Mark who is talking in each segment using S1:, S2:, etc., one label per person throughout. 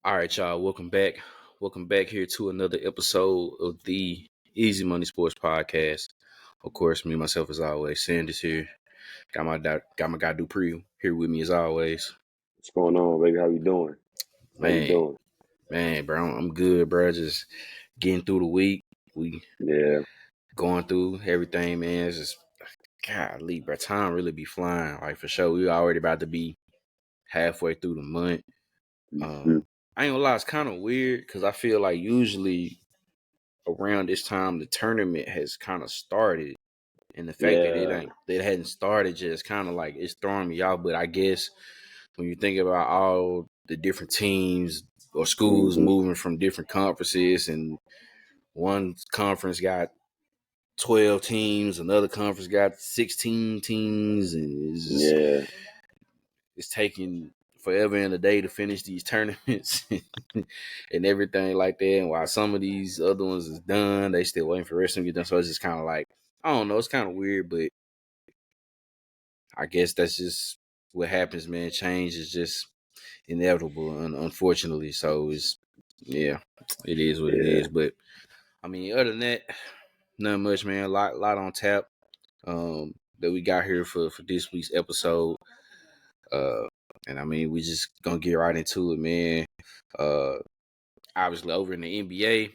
S1: All right, y'all. Welcome back. Welcome back here to another episode of the Easy Money Sports Podcast. Of course, me myself as always. Sanders here. Got my guy Dupree here with me as always.
S2: What's going on, baby? How you doing? How you
S1: Man,
S2: doing?
S1: bro, I'm good, bro. Just getting through the week. We
S2: Yeah.
S1: going through everything, man. It's just golly, bro. Time really be flying. Like for sure, we already about to be halfway through the month.
S2: hmm
S1: I ain't gonna lie, it's kind of weird because I feel like usually around this time the tournament has kind of started, and the fact that
S2: Yeah.
S1: it hadn't started just kind of like it's throwing me off. But I guess when you think about all the different teams or schools
S2: hmm
S1: moving from different conferences, and one conference got 12 teams, another conference got 16 teams, and
S2: Yeah.
S1: it's taking forever and a day to finish these tournaments and everything like that. And while some of these other ones is done, they still waiting for the rest of them to get done. So it's just kind of like, I don't know, it's kind of weird, but I guess that's just what happens, man. Change is just inevitable, unfortunately. So yeah, it is what it
S2: Yeah.
S1: is. But I mean, other than that, not much, man. A lot on tap that we got here for this week's episode. Uh, and I mean, we just gonna get right into it, man. Uh, Obviously over in the NBA,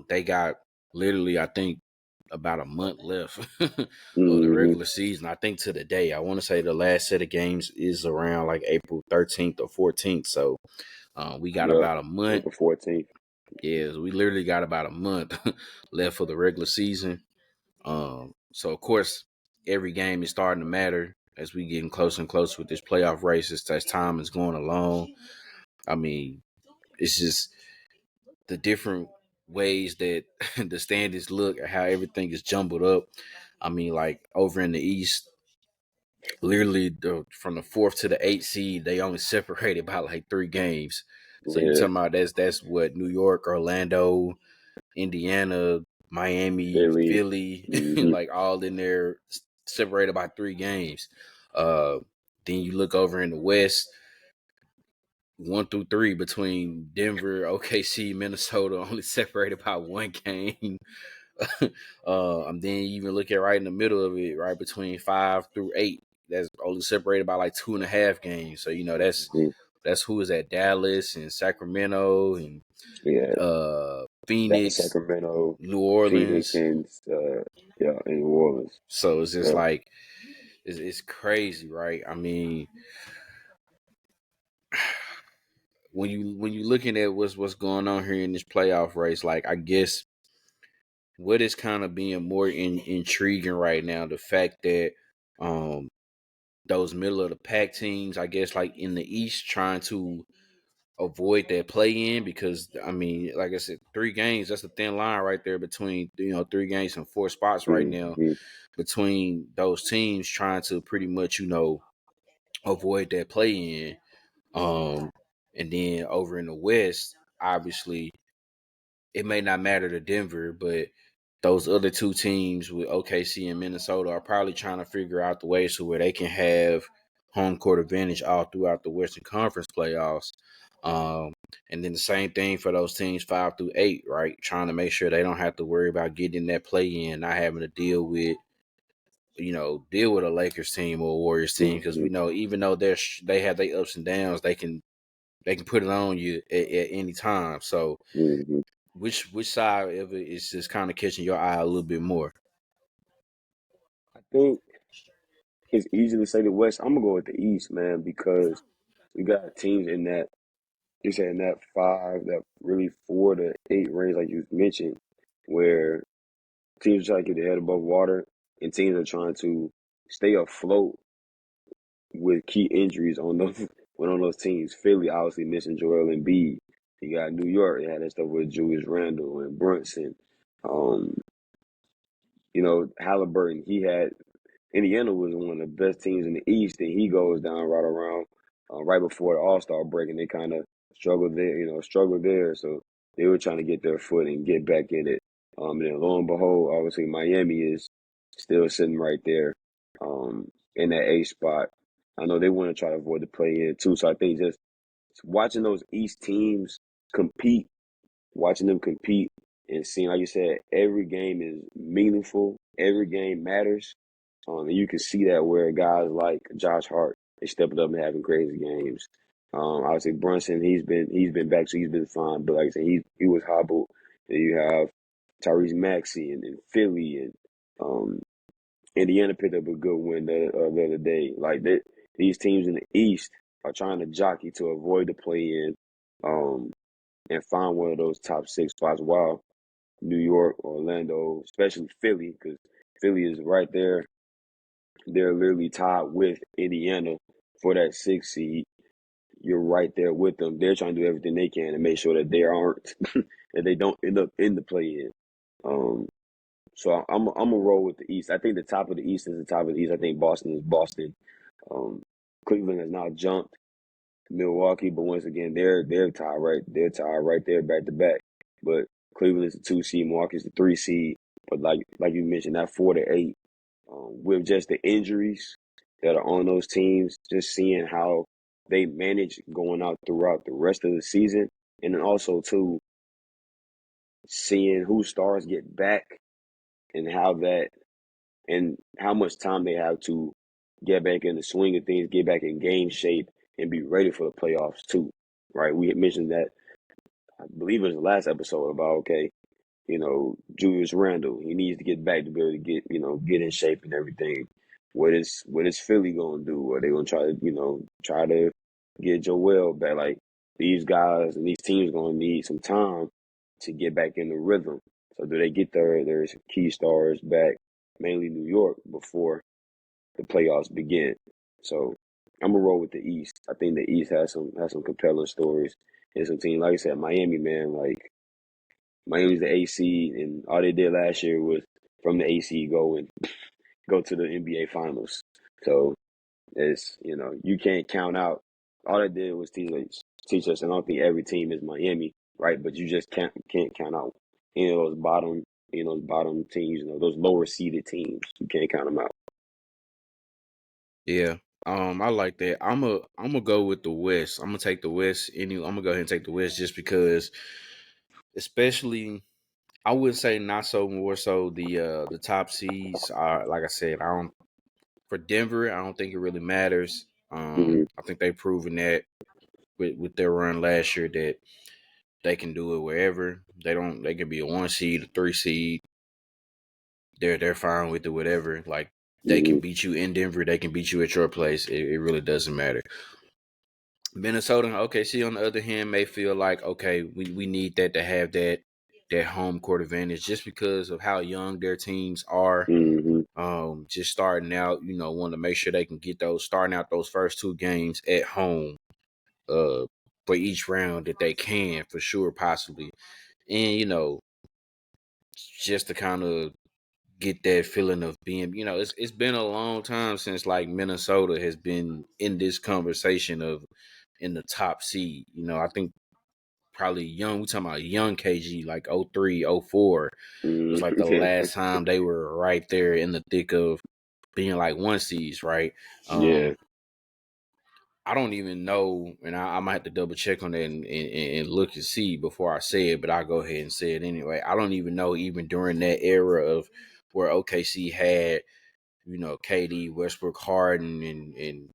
S1: they got literally, I think, about a month left of the
S2: hmm
S1: regular season. I think to the day. I want to say the last set of games is around like April 13th or 14th. So we got
S2: Yep.
S1: about a month.
S2: April 14th.
S1: Yeah, so we literally got about a month left for the regular season. So of course, every game is starting to matter as we getting closer and closer with this playoff race as time is going along. I mean, it's just the different ways that the standings look at how everything is jumbled up. I mean, like over in the East, literally from the fourth to the eighth seed, they only separated by like 3 games. So you
S2: Yeah.
S1: talking about that's what New York, Orlando, Indiana, Miami,
S2: Philly.
S1: Philly,
S2: hmm
S1: like all in there separated by 3 games. Uh, then you look over in the West, 1 through 3 between Denver, OKC, Minnesota, only separated by 1 game. And then you even look at right in the middle of it, right between 5 through 8, that's only separated by like 2.5 games. So
S2: hmm
S1: that's who is at Dallas and Sacramento and
S2: Yeah. Dallas,
S1: Phoenix,
S2: Sacramento,
S1: New
S2: Phoenix,
S1: Orleans.
S2: and and New Orleans.
S1: So it's just
S2: Yeah.
S1: like it's crazy, right? I mean, when you looking at what's going on here in this playoff race, like I guess what is kind of being more intriguing right now, the fact that um those middle of the pack teams, I guess, like in the East, trying to avoid that play in because I mean, like I said, 3 games, that's a thin line right there between 3 games and 4 spots right now
S2: hmm
S1: between those teams trying to pretty much avoid that play in. And then over in the West, obviously, it may not matter to Denver, but those other 2 teams with OKC and Minnesota are probably trying to figure out the ways to where they can have home court advantage all throughout the Western Conference playoffs. Um, and then the same thing for those teams 5 through 8, right? Trying to make sure they don't have to worry about getting that play in, not having to deal with a Lakers team or a Warriors team because
S2: hmm
S1: we know even though they have their ups and downs, they can put it on you at any time. So
S2: hmm
S1: which side of it is just kind of catching your eye a little bit more?
S2: I think it's easy to say the West. I'm gonna go with the East, man, because we got teams in that you're saying that 5, that really 4 to 8 range, like you mentioned, where teams are trying to get their head above water and teams are trying to stay afloat with key injuries on those on those teams. Philly obviously missing Joel Embiid. You got New York, they had that stuff with Julius Randle and Brunson. Um, Halliburton, he had Indiana was one of the best teams in the East, and he goes down right around right before the All Star break, and they kind of struggled there. So they were trying to get their foot and get back in it. And then lo and behold, obviously Miami is still sitting right there in that A spot. I know they want to try to avoid the play in too, so I think just watching those East teams compete, watching them compete, and seeing, like you said, every game is meaningful. Every game matters. And you can see that where guys like Josh Hart, they stepping up and having crazy games. Obviously Brunson, he's been back, so he's been fine. But like I said, he was hobbled. Then you have Tyrese Maxey and Philly and um, Indiana picked up a good win the other day. Like these teams in the East are trying to jockey to avoid the play-in, and find one of those top six spots. While New York, Orlando, especially Philly, because Philly is right there. They're literally tied with Indiana for that sixth seed. You're right there with them. They're trying to do everything they can to make sure that they aren't, that they don't end up in the play-in. Um, so I'm gonna roll with the East. I think the top of the East is the top of the East. I think Boston is Boston. Um, Cleveland has now jumped Milwaukee, but once again they're tied right. They're tied right there back to back. But Cleveland is the 2 seed, Milwaukee is the 3 seed. But like you mentioned, that 4 to 8, with just the injuries that are on those teams, just seeing how they manage going out throughout the rest of the season, and then also too seeing who stars get back and how much time they have to get back in the swing of things, get back in game shape, and be ready for the playoffs too. Right? We had mentioned that, I believe it was the last episode, about okay, Julius Randle, he needs to get back to be able to get in shape and everything. What is Philly gonna do? Are they gonna try to get Joel back? Like, these guys and these teams gonna need some time to get back in the rhythm. So do they get their key stars back, mainly New York, before the playoffs begin? So I'm gonna roll with the East. I think the East has some compelling stories and some teams. Like I said, Miami, man, like Miami's the AC, and all they did last year was from the AC go to the NBA Finals. So you can't count out. All they did was teach us. And I don't think every team is Miami, right? But you just can't count out any of those bottom teams. Those lower seeded teams. You can't count them out.
S1: Yeah. I like that. I'm gonna go with the West. I'm gonna take the West. I'm gonna go ahead and take the West just because, especially, I would say not so more so the top seeds are, like I said, I don't for Denver, I don't think it really matters.
S2: Hmm.
S1: I think they've proven that with their run last year that they can do it wherever. They can be a 1 seed, a 3 seed. They're fine with it, whatever. Like, they can
S2: Hmm.
S1: beat you in Denver, they can beat you at your place. It really doesn't matter. Minnesota and OKC, on the other hand, may feel like, okay, we need that to have that home court advantage just because of how young their teams are.
S2: Hmm.
S1: Just starting out, want to make sure they can get those starting out those first 2 games at home, uh, for each round that they can, for sure, possibly, and just to kind of get that feeling of being, it's been a long time since, like, Minnesota has been in this conversation of in the top seed. I think probably we talking about young KG, like 03, 04 was like the last time they were right there in the thick of being like 1 seeds, right?
S2: Yeah.
S1: I don't even know, and I might have to double check on that and look and see before I say it, but I'll go ahead and say it anyway. I don't even know, even during that era of where OKC had, KD, Westbrook, Harden, and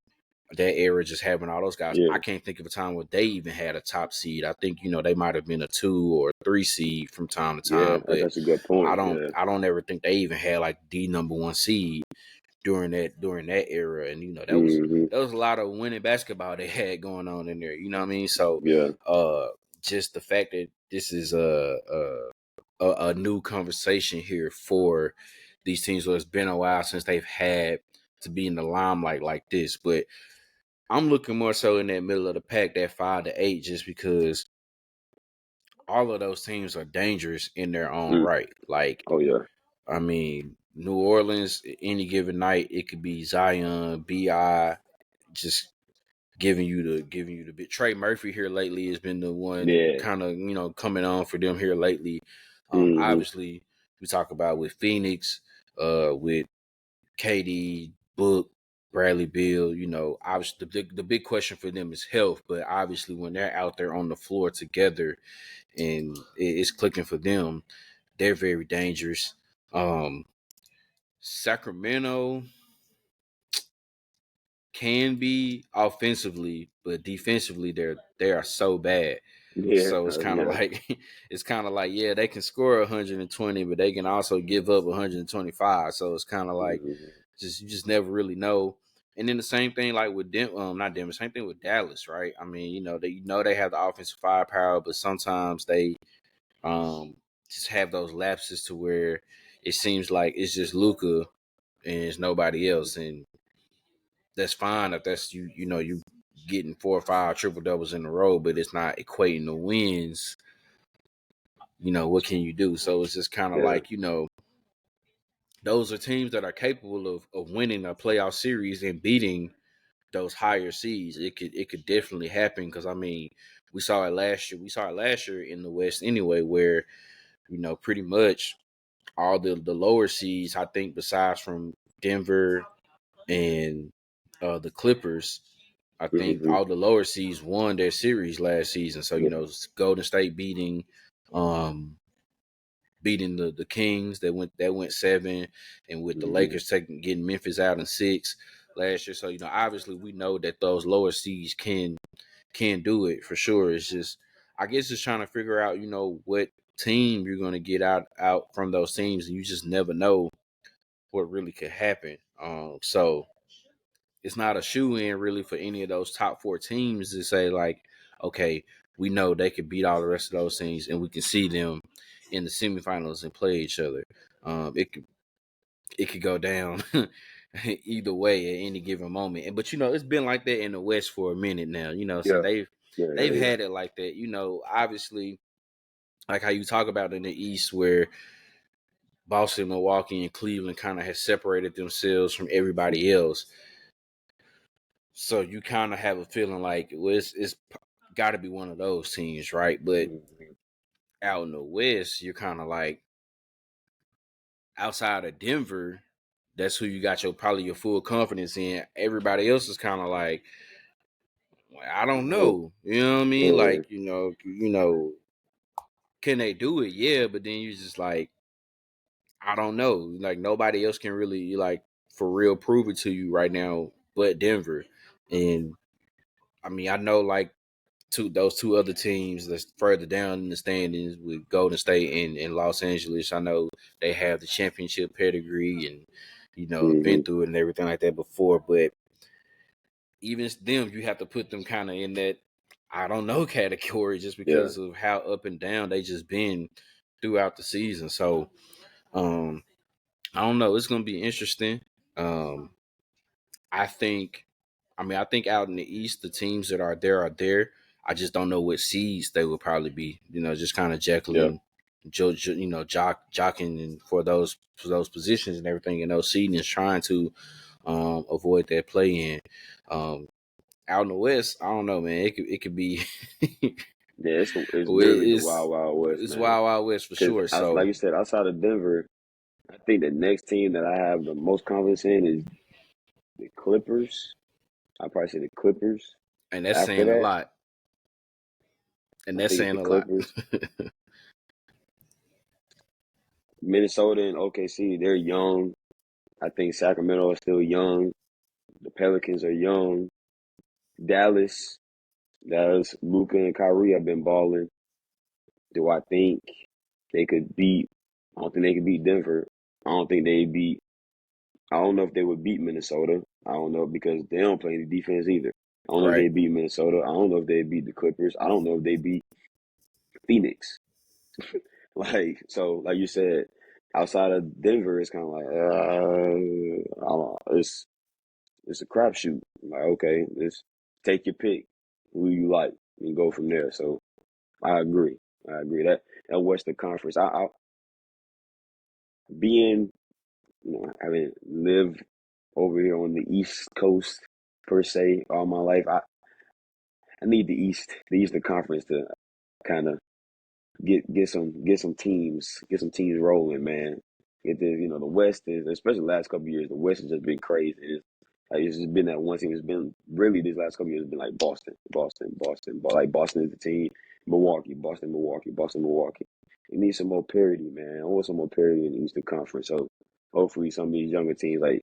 S1: that era, just having all those guys. I
S2: Yeah.
S1: can't think of a time where they even had a top seed. I think, they might have been a 2 or 3 seed from time to
S2: Yeah.
S1: time, but
S2: That's a good
S1: I
S2: point.
S1: don't
S2: Yeah.
S1: I don't ever think they even had like the number 1 seed during that era. And
S2: Hmm.
S1: that was a lot of winning basketball they had going on in there. You know what I mean? So,
S2: Yeah.
S1: uh, just the fact that this is a new conversation here for these teams. Where it's been a while since they've had to be in the limelight like this, but I'm looking more so in that middle of the pack, that 5 to 8, just because all of those teams are dangerous in their own
S2: Mm.
S1: right. Like,
S2: Oh yeah.
S1: I mean, New Orleans, any given night, it could be Zion, Bi, just giving you the bit. Trey Murphy here lately has been the one
S2: Yeah.
S1: kind of coming on for them here lately.
S2: Hmm.
S1: Obviously, we talk about with Phoenix, with KD, Book, Bradley Beal, obviously the big question for them is health, but obviously when they're out there on the floor together and it's clicking for them, they're very dangerous. Sacramento can be offensively, but defensively they are so bad.
S2: Yeah,
S1: So it's kind of
S2: yeah.
S1: like yeah, they can score 120, but they can also give up 125. So it's kind of like
S2: Mm-hmm.
S1: you just never really know. And then the same thing like with not Denver, same thing with Dallas, right? I mean, they have the offensive firepower, but sometimes they just have those lapses to where it seems like it's just Luka and it's nobody else, and that's fine if that's you getting 4 or 5 triple doubles in a row, but it's not equating to wins. What can you do? So it's just kind of
S2: Yeah,
S1: like those are teams that are capable of winning a playoff series and beating those higher seeds. It could definitely happen because I mean we saw it last year. We saw it last year in the West anyway, where pretty much all the lower seeds. I think besides from Denver and the Clippers, I think
S2: mm-hmm.
S1: all the lower seeds won their series last season. So
S2: Yeah,
S1: Golden State um beating the Kings that went 7, and with the
S2: mm-hmm.
S1: Lakers getting Memphis out in 6 last year. So obviously we know that those lower seeds can do it for sure. It's just I guess just trying to figure out what team you're going to get out from those teams, and you just never know what really could happen. So it's not a shoe in really for any of those top 4 teams to say like, okay, we know they could beat all the rest of those teams, and we can see them in the semifinals and play each other. It could go down either way at any given moment. But it's been like that in the West for a minute now. So
S2: yeah,
S1: they've
S2: yeah, yeah,
S1: they've
S2: yeah.
S1: had it like that. Obviously, like how you talk about in the East, where Boston, Milwaukee, and Cleveland kind of has separated themselves from everybody else. So you kind of have a feeling like, well, it's got to be one of those teams, right? But
S2: Mm-hmm.
S1: out in the West, you're kind of like outside of Denver, that's who you got probably your full confidence in. Everybody else is kind of like, well, I don't
S2: No,
S1: know. You know what I mean?
S2: yeah,
S1: Like, can they do it? Yeah, but then you just like, I don't know. Like nobody else can really like for real prove it to you right now but Denver. And I mean, I know like those two other teams that's further down in the standings with Golden State and Los Angeles. I know they have the championship pedigree and
S2: mm-hmm.
S1: been through it and everything like that before. But even them, you have to put them kind of in that I don't know category just
S2: Yeah,
S1: because of how up and down they just been throughout the season. So um, I don't know. It's gonna be interesting. Um, I think, I think out in the East, the teams that are there are there. I just don't know what seeds they will probably be. Just kind of
S2: yeah,
S1: jockeying and for those positions and everything, and those seedings, trying to avoid that play in. Um, Out in the West, I don't know, man. It could be
S2: yeah. It's literally the
S1: it's
S2: wild, wild west,
S1: it's
S2: man.
S1: Wild Wild West for
S2: Because
S1: sure.
S2: like
S1: So,
S2: you said, outside of Denver, I think the next team that I have the most confidence in is the Clippers. I probably say the Clippers.
S1: and that's
S2: After
S1: saying a
S2: that,
S1: lot, and
S2: I
S1: that's
S2: think it's the
S1: saying a lot.
S2: Clippers. Minnesota and OKC, they're young. I think Sacramento is still young. The Pelicans are young. Dallas, Luka and Kyrie have been balling. Do I think they could beat? I don't think they could beat Denver. I don't think they beat. I don't know if they would beat Minnesota. I don't know because they don't play any defense either. I don't know if
S1: Right.
S2: they beat Minnesota. I don't know if they beat the Clippers. I don't know if they beat Phoenix. Like so, like you said, outside of Denver, it's kind of like I don't know. It's a crapshoot. Like okay, just take your pick, who you like, and go from there. So I agree. I agree that Western Conference. I being having lived over here on the East Coast per se all my life. I need the Eastern Conference to kind of get some teams rolling, man. Get the the West is, especially the last couple of years, the West has just been crazy. Like it's just been that one team. It's been really these last couple years. It's been like like Boston is the team. Milwaukee, Boston, Milwaukee, Boston, Milwaukee. It needs some more parity, man. I want some more parity in the Eastern Conference. So hopefully some of these younger teams like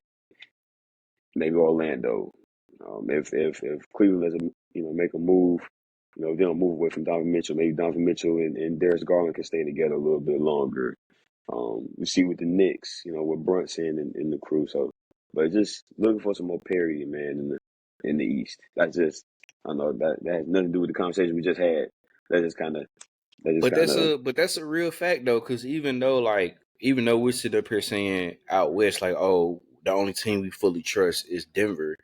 S2: maybe Orlando. If Cleveland doesn't make a move, if they don't move away from Donovan Mitchell, maybe Donovan Mitchell and Darius Garland can stay together a little bit longer. We see with the Knicks, with Brunson and the crew. So, but just looking for some more parity, man, in the East. That's just I know that has nothing to do with the conversation we just had. That just kind of
S1: But that's a real fact though, because even though we're sitting up here saying out west, like, oh, the only team we fully trust is Denver,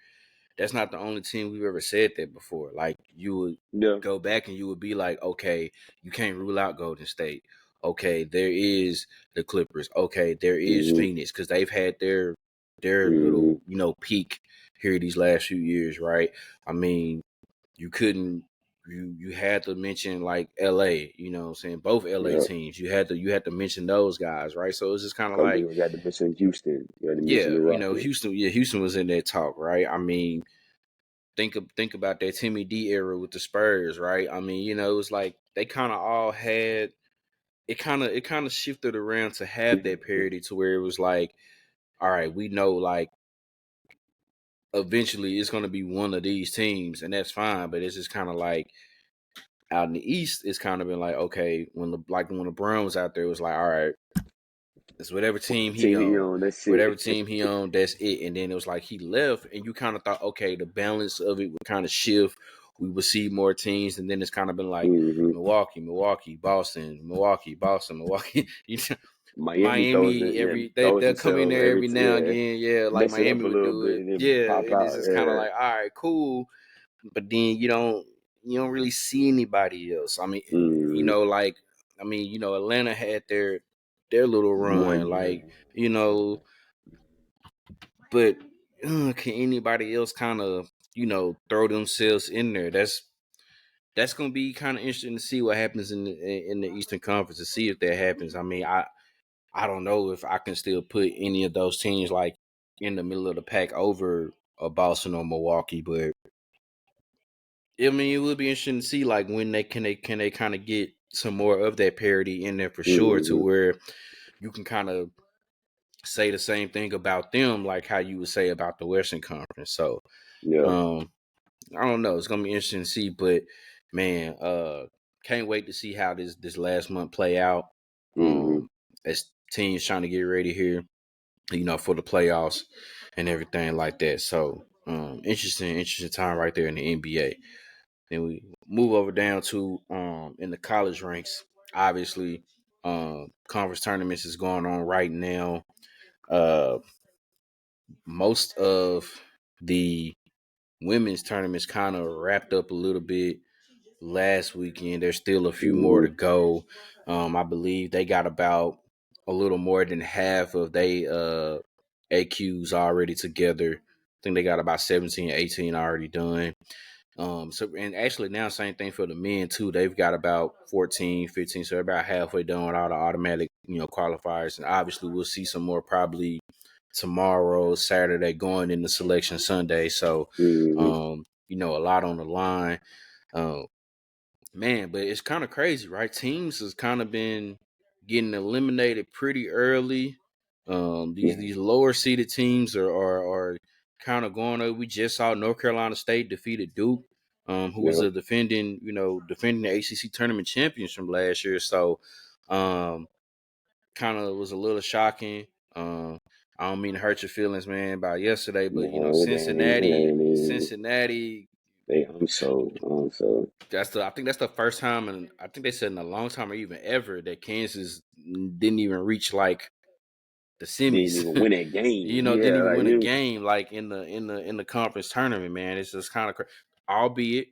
S1: that's not the only team we've ever said that before. Like, you would
S2: yeah.
S1: go back and you would be like, okay, you can't rule out Golden State. Okay, there is the Clippers. Okay, there is
S2: Mhm.
S1: Phoenix, because they've had their
S2: Mhm.
S1: little peak here these last few years, right? I mean, you couldn't you had to mention like LA, you know what I'm saying? Both LA
S2: Yeah.
S1: teams. You had to mention those guys, right? So it's just kind of
S2: Couple
S1: like,
S2: years you had to mention Houston. You had to mention
S1: yeah,
S2: the Rockets.
S1: Houston was in that talk, right? I mean, think about that Timmy D era with the Spurs, right? I mean, it was like they kind of all had it kind of shifted around to have that
S2: Mhm.
S1: parity to where it was like, all right, we know like eventually it's going to be one of these teams, and that's fine. But it's just kind of like out in the East, it's kind of been like, okay, when LeBron was out there, it was like, all right, it's whatever team he
S2: Team,
S1: owned.
S2: that's
S1: Whatever
S2: it.
S1: team he owned, that's it. And then it was like he left, and you kind of thought, okay, the balance of it would kind of shift. We would see more teams, and then it's kind of been like
S2: hmm
S1: Milwaukee, Boston, Milwaukee.
S2: Miami
S1: Miami,
S2: throws
S1: they'll come in
S2: themselves
S1: there every now and then, yeah, like
S2: mess it up
S1: Miami
S2: a
S1: would
S2: little
S1: do
S2: bit
S1: it,
S2: and then
S1: yeah,
S2: pop
S1: and it's
S2: out.
S1: just kind of
S2: Yeah.
S1: like, all right, cool, but then you don't really see anybody else. I mean,
S2: Mm,
S1: like, Atlanta had their little
S2: one
S1: run,
S2: year.
S1: like, you know, but can anybody else kind of throw themselves in there? That's gonna be kind of interesting to see what happens in the Eastern Conference, to see if that happens. I mean, I don't know if I can still put any of those teams like in the middle of the pack over a Boston or Milwaukee, but I mean, it would be interesting to see like when they kind of get some more of that parity in there for sure, to
S2: hmm
S1: where you can kind of say the same thing about them, like how you would say about the Western Conference. So,
S2: Yeah.
S1: um, I don't know. It's gonna be interesting to see, but man, can't wait to see how this last month play out.
S2: hmm
S1: As teams trying to get ready here, for the playoffs and everything like that. So, interesting time right there in the NBA. Then we move over down to in the college ranks. Obviously, conference tournaments is going on right now. Uh, most of the women's tournaments kind of wrapped up a little bit last weekend. There's still a few more
S2: hmm
S1: to go. I believe they got about a little more than half of they AQs already together. I think they got about 17, 18 already done. So, and actually now same thing for the men too. They've got about 14, 15, so they're about halfway done with all the automatic, qualifiers. And obviously we'll see some more probably tomorrow, Saturday, going into selection Sunday. So,
S2: hmm
S1: a lot on the line. Um, Man, but it's kind of crazy, right? Teams has kind of been getting eliminated pretty early. These
S2: Yeah.
S1: lower seeded teams are kind of going over. We just saw North Carolina State defeated Duke, who was
S2: Yeah.
S1: a defending the ACC tournament champions from last year. So, kind of was a little shocking. Um, I don't mean to hurt your feelings, man, about yesterday, but
S2: No, it ain't. It
S1: Cincinnati,
S2: ain't even.
S1: Cincinnati
S2: I'm so.
S1: I think that's the first time, and I think they said in a long time or even ever that Kansas didn't even reach like the
S2: Didn't
S1: semis.
S2: even win that game.
S1: Didn't
S2: Yeah,
S1: even
S2: like
S1: win a
S2: you.
S1: game like in the conference tournament. Man, it's just kind of albeit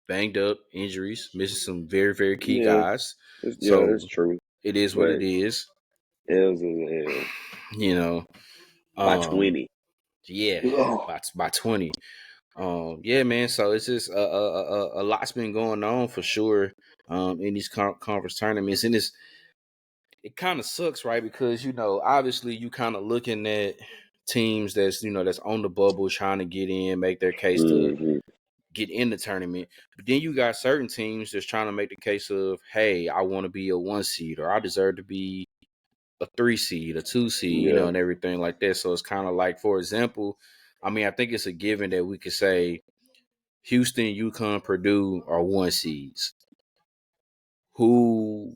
S1: banged up, injuries, missing some very very key
S2: Yeah,
S1: guys.
S2: it's
S1: So
S2: true.
S1: it is what
S2: But
S1: it is.
S2: L's is L
S1: You know,
S2: by
S1: um,
S2: 20.
S1: yeah,
S2: Oh.
S1: by 20. Yeah, man. So it's just a lot's been going on for sure. In these conference tournaments, and it kind of sucks, right? Because obviously, you kind of looking at teams that's that's on the bubble trying to get in, make their case to
S2: Mm-hmm.
S1: get in the tournament. But then you got certain teams that's trying to make the case of, hey, I want to be a 1 seed, or I deserve to be a 3 seed, a 2 seed,
S2: Yeah.
S1: and everything like that. So it's kind of like, for example, I mean, I think it's a given that we could say Houston, UConn, Purdue are 1 seeds. Who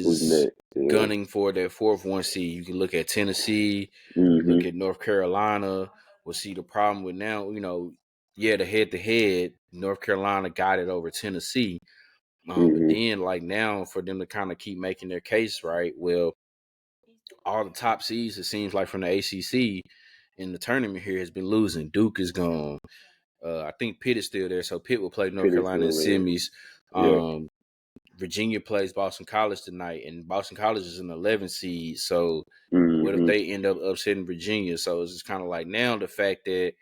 S2: Who's
S1: is
S2: next? Yeah.
S1: gunning for that fourth 1 seed? You can look at Tennessee, you
S2: Mm-hmm.
S1: look at North Carolina. We'll see the problem with now, yeah, the head to head, North Carolina got it over Tennessee. But
S2: Mm-hmm.
S1: then, like now, for them to kind of keep making their case, right? Well, all the top seeds, it seems like from the ACC in the tournament here, has been losing. Duke is gone. I think Pitt is still there, so Pitt will play North
S2: Pitt is
S1: Carolina in
S2: still in.
S1: semis.
S2: Yeah.
S1: Virginia plays Boston College tonight, and Boston College is an 11 seed. So, what if
S2: Mm-hmm.
S1: they end up upsetting Virginia? So it's just kind of like now the fact that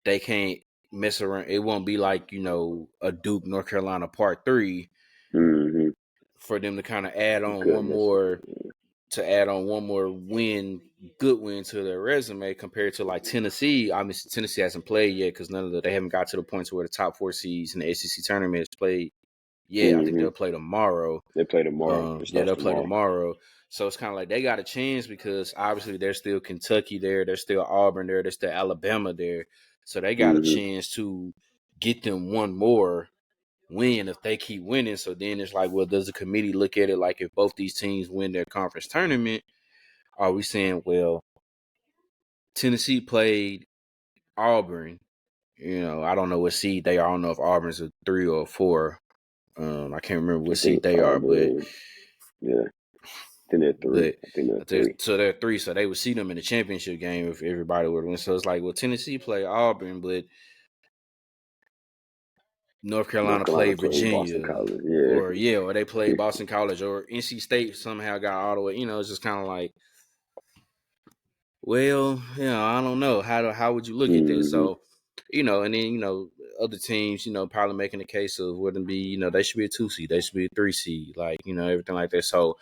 S1: they can't mess around. It won't be like a Duke North Carolina part 3
S2: Mm-hmm.
S1: for them to kind of add
S2: You
S1: on
S2: couldn't
S1: one
S2: miss it.
S1: more win, good win to their resume compared to like Tennessee. Obviously, Tennessee hasn't played yet because they haven't got to the point to where the top 4 seeds in the SEC tournament has played. Yeah, I think
S2: Mm-hmm.
S1: they'll play tomorrow.
S2: They play tomorrow. It
S1: Yeah,
S2: starts
S1: they'll play
S2: tomorrow.
S1: tomorrow. So it's kind of like they got a chance because obviously there's still Kentucky there, there's still Auburn there, there's still Alabama there. So they got a
S2: Mm-hmm.
S1: chance to get them one more win if they keep winning. So then it's like, well, does the committee look at it like if both these teams win their conference tournament, are we saying, well, Tennessee played Auburn? I don't know what seed they are. I don't know if Auburn's a 3 or a 4. I can't remember
S2: I
S1: what seed
S2: think
S1: they are, but
S2: Auburn. Yeah. I think they're three.
S1: but
S2: I think they're three.
S1: so they're 3, so they would see them in the championship game if everybody were to win. So it's like, well, Tennessee play Auburn, but North
S2: North
S1: Carolina
S2: Carolina
S1: play
S2: plays Boston
S1: Virginia,
S2: College. Yeah.
S1: or they play Boston College, or NC State somehow got all the way. It's just kind of like, well, I don't know how would you look at this.
S2: Mm-hmm.
S1: So, and then other teams, probably making the case of wouldn't be, they should be a 2 seed, they should be a 3 seed, like everything like that. So,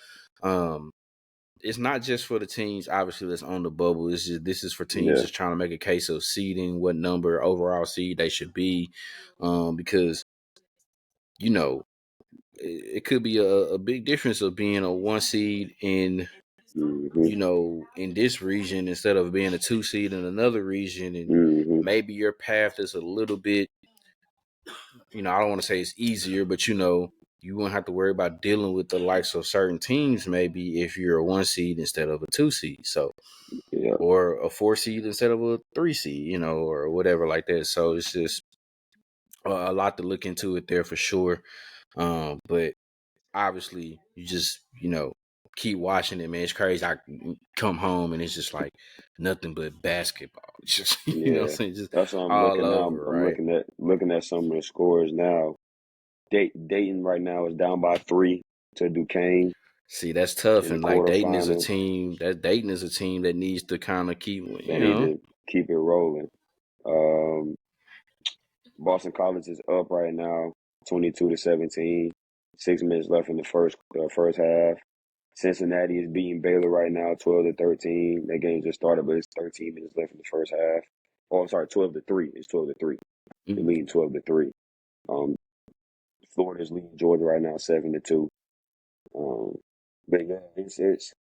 S1: it's not just for the teams obviously that's on the bubble. It's just this is for teams
S2: Yeah.
S1: that's trying to make a case of seeding, what number overall seed they should be, because you know it could be a big difference of being a 1 seed in
S2: Mm-hmm.
S1: in this region instead of being a 2 seed in another region, and
S2: Mm-hmm.
S1: maybe your path is a little bit, I don't want to say it's easier, but you won't have to worry about dealing with the likes of certain teams maybe if you're a 1 seed instead of a 2 seed. So,
S2: Yeah.
S1: or a 4 seed instead of a 3 seed, or whatever like that. So it's just a lot to look into it there for sure. But obviously you just keep watching it, man. It's crazy. I come home and it's just like nothing but basketball. It's just what I'm
S2: Yeah.
S1: saying, just
S2: That's what I'm
S1: all
S2: looking now.
S1: over,
S2: I'm
S1: right?
S2: looking at some of the scores now. Dayton right now is down by 3 to Duquesne
S1: See, that's tough,
S2: in the
S1: and like
S2: quarterfinals.
S1: Dayton is a team that needs to kind of keep,
S2: They need to keep it rolling. Um, Boston College is up right now, 22-17. 6 minutes left in the first half. Cincinnati is beating Baylor right now, 12-13. That game just started, but it's 13 minutes left in the first half. Oh, I'm sorry, 12-3. It's 12-3. They're
S1: Mm,
S2: leading 12-3. Um, Florida's leading Georgia right now, 7-2. Um, but yeah, it's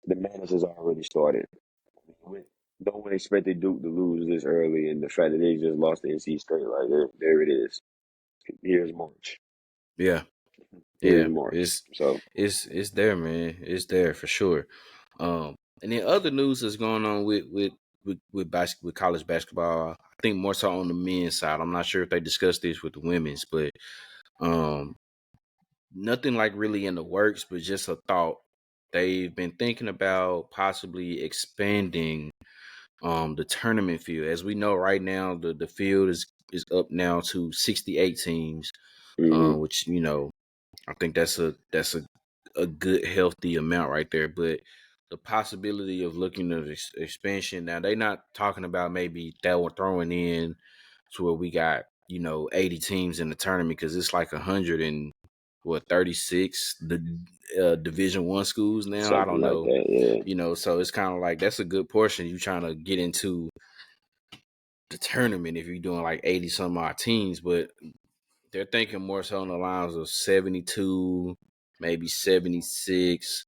S2: the madness has already started. No one expected Duke to lose this early, and the fact that they just lost to NC State, like there it is. Here's March.
S1: yeah,
S2: Here's
S1: yeah.
S2: March.
S1: It's
S2: So
S1: it's there, man. It's there for sure. And then other news that's going on with college basketball. I think more so on the men's side. I'm not sure if they discussed this with the women's, but um, nothing like really in the works, but just a thought. They've been thinking about possibly expanding the tournament field. As we know right now, the field is up now to 68 teams,
S2: hmm
S1: which I think that's a good healthy amount right there. But the possibility of looking at expansion, now they're not talking about maybe that we're throwing in to where we got 80 teams in the tournament, because it's like 100 and what 36. Division I schools now. I
S2: something
S1: don't
S2: like
S1: know,
S2: that. Yeah,
S1: so it's kind of like that's a good portion. You trying to get into the tournament if you're doing like 80 some odd teams, but they're thinking more so on the lines of 72, maybe 76.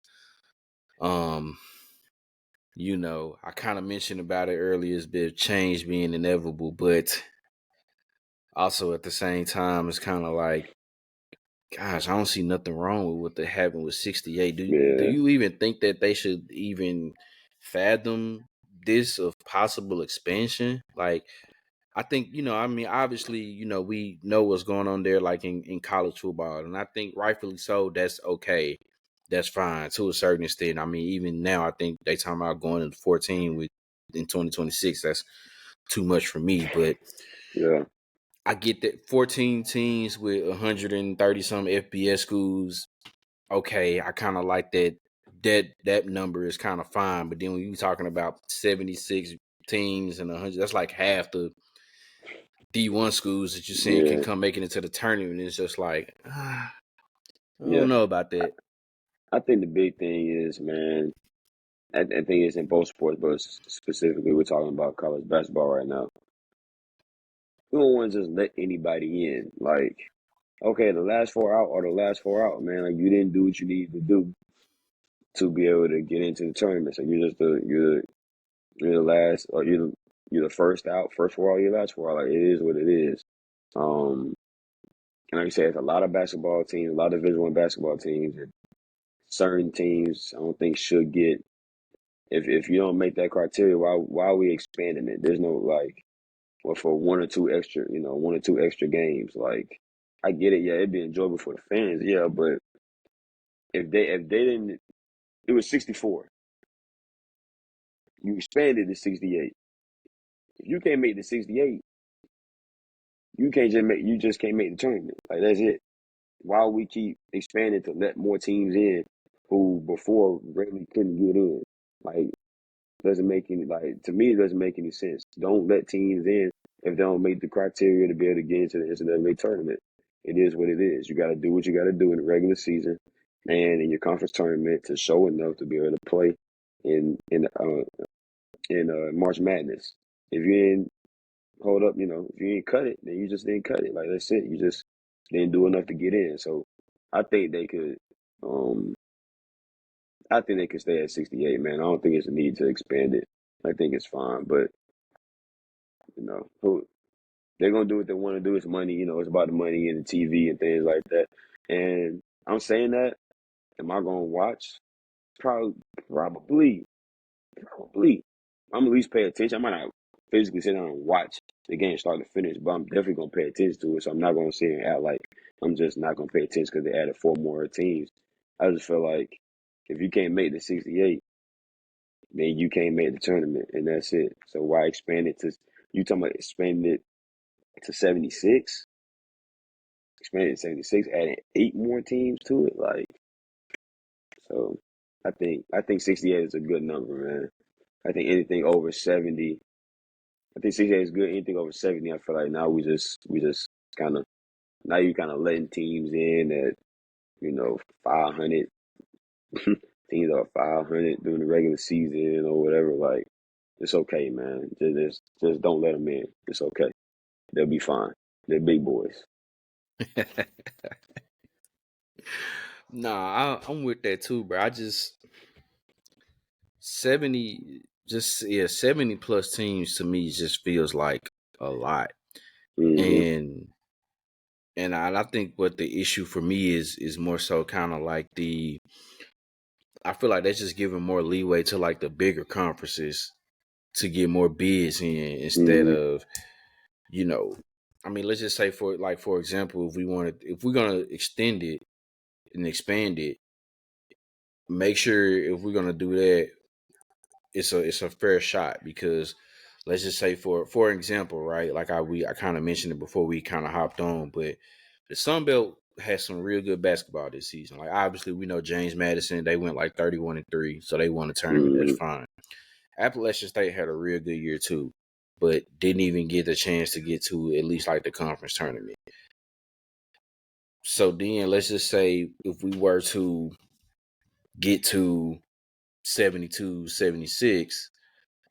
S1: Um, I kind of mentioned about it earlier, it's bit of change being inevitable, but also at the same time, it's kind of like, gosh, I don't see nothing wrong with what they happened with 68. Do
S2: yeah,
S1: you even think that they should even fathom this of possible expansion? Like, I think, obviously, we know what's going on there, like in college football. And I think rightfully so, that's okay. That's fine to a certain extent. I mean, even now, I think they talking about going to 14 in 2026. That's too much for me. But
S2: yeah,
S1: I get that 14 teams with 130 some FBS schools. Okay, I kind of like that. That number is kind of fine. But then when you talking about 76 teams and 100, that's like half the D1 schools that you're saying can
S2: yeah,
S1: come making it to the tournament. It's just like, I
S2: yeah.
S1: don't know about that.
S2: I think the big thing is, man. I think it's in both sports, but specifically, we're talking about college basketball right now. You don't want to just let anybody in. Like, okay, the last four out are the last four out, man. Like, you didn't do what you needed to do to be able to get into the tournament. So you're the last, or you're the first out, first four out, you're last four out. Like, it is what it is. Um, and like I said, it's a lot of basketball teams, a lot of Division I basketball teams, and certain teams I don't think should get. If you don't make that criteria, why are we expanding it? There's no like, well, for one or two extra games. Like, I get it, yeah, it'd be enjoyable for the fans, yeah, but if they didn't, it was 64. You expanded to 68. If you can't make the 68, you just can't make the tournament. Like, that's it. Why we keep expanding to let more teams in who before really couldn't get in? Like, doesn't make any, like, to me, it doesn't make any sense. Don't let teams in if they don't meet the criteria to be able to get into the NCAA tournament. It is what it is. You got to do what you got to do in the regular season and in your conference tournament to show enough to be able to play in March Madness. If you didn't hold up, if you didn't cut it, then you just didn't cut it. Like, that's it. You just didn't do enough to get in. So I think they could. Um, I think they could stay at 68, man. I don't think it's a need to expand it. I think it's fine, but who they're gonna do what they want to do. It's money, it's about the money and the TV and things like that. And I'm saying that. Am I gonna watch? Probably, probably, probably. I'm at least pay attention. I might not physically sit down and watch the game start to finish, but I'm definitely gonna pay attention to it. So I'm not gonna sit and act like I'm just not gonna pay attention because they added four more teams. I just feel like if you can't make the 68, then you can't make the tournament, and that's it. So why expand it to? You talking about expanding it to 76? Expanded to 76, adding eight more teams to it. Like, so I think 68 is a good number, man. I think anything over 70, I think 68 is good. Anything over 70, I feel like now we just kind of now you kind of letting teams in at 500 teams are 500 during the regular season or whatever. Like, it's okay, man. Just don't let them in. It's okay. They'll be fine. They're big boys.
S1: Nah, I'm with that too, bro. I just 70, just yeah, 70 plus teams to me just feels like a lot,
S2: Hmm.
S1: and I think what the issue for me is more so kind of like I feel like that's just giving more leeway to like the bigger conferences to get more bids in instead
S2: Hmm.
S1: of you know, I mean, let's just say for example, if we're gonna extend it and expand it, make sure if we're gonna do that, it's a fair shot because let's just say for example, right? Like I kind of mentioned it before we kind of hopped on, but the Sun Belt has some real good basketball this season. Like obviously we know James Madison, they went like 31-3, so they won the tournament. That's
S2: Hmm.
S1: fine. Appalachian State had a real good year too, but didn't even get the chance to get to at least like the conference tournament. So then let's just say if we were to get to 72, 76.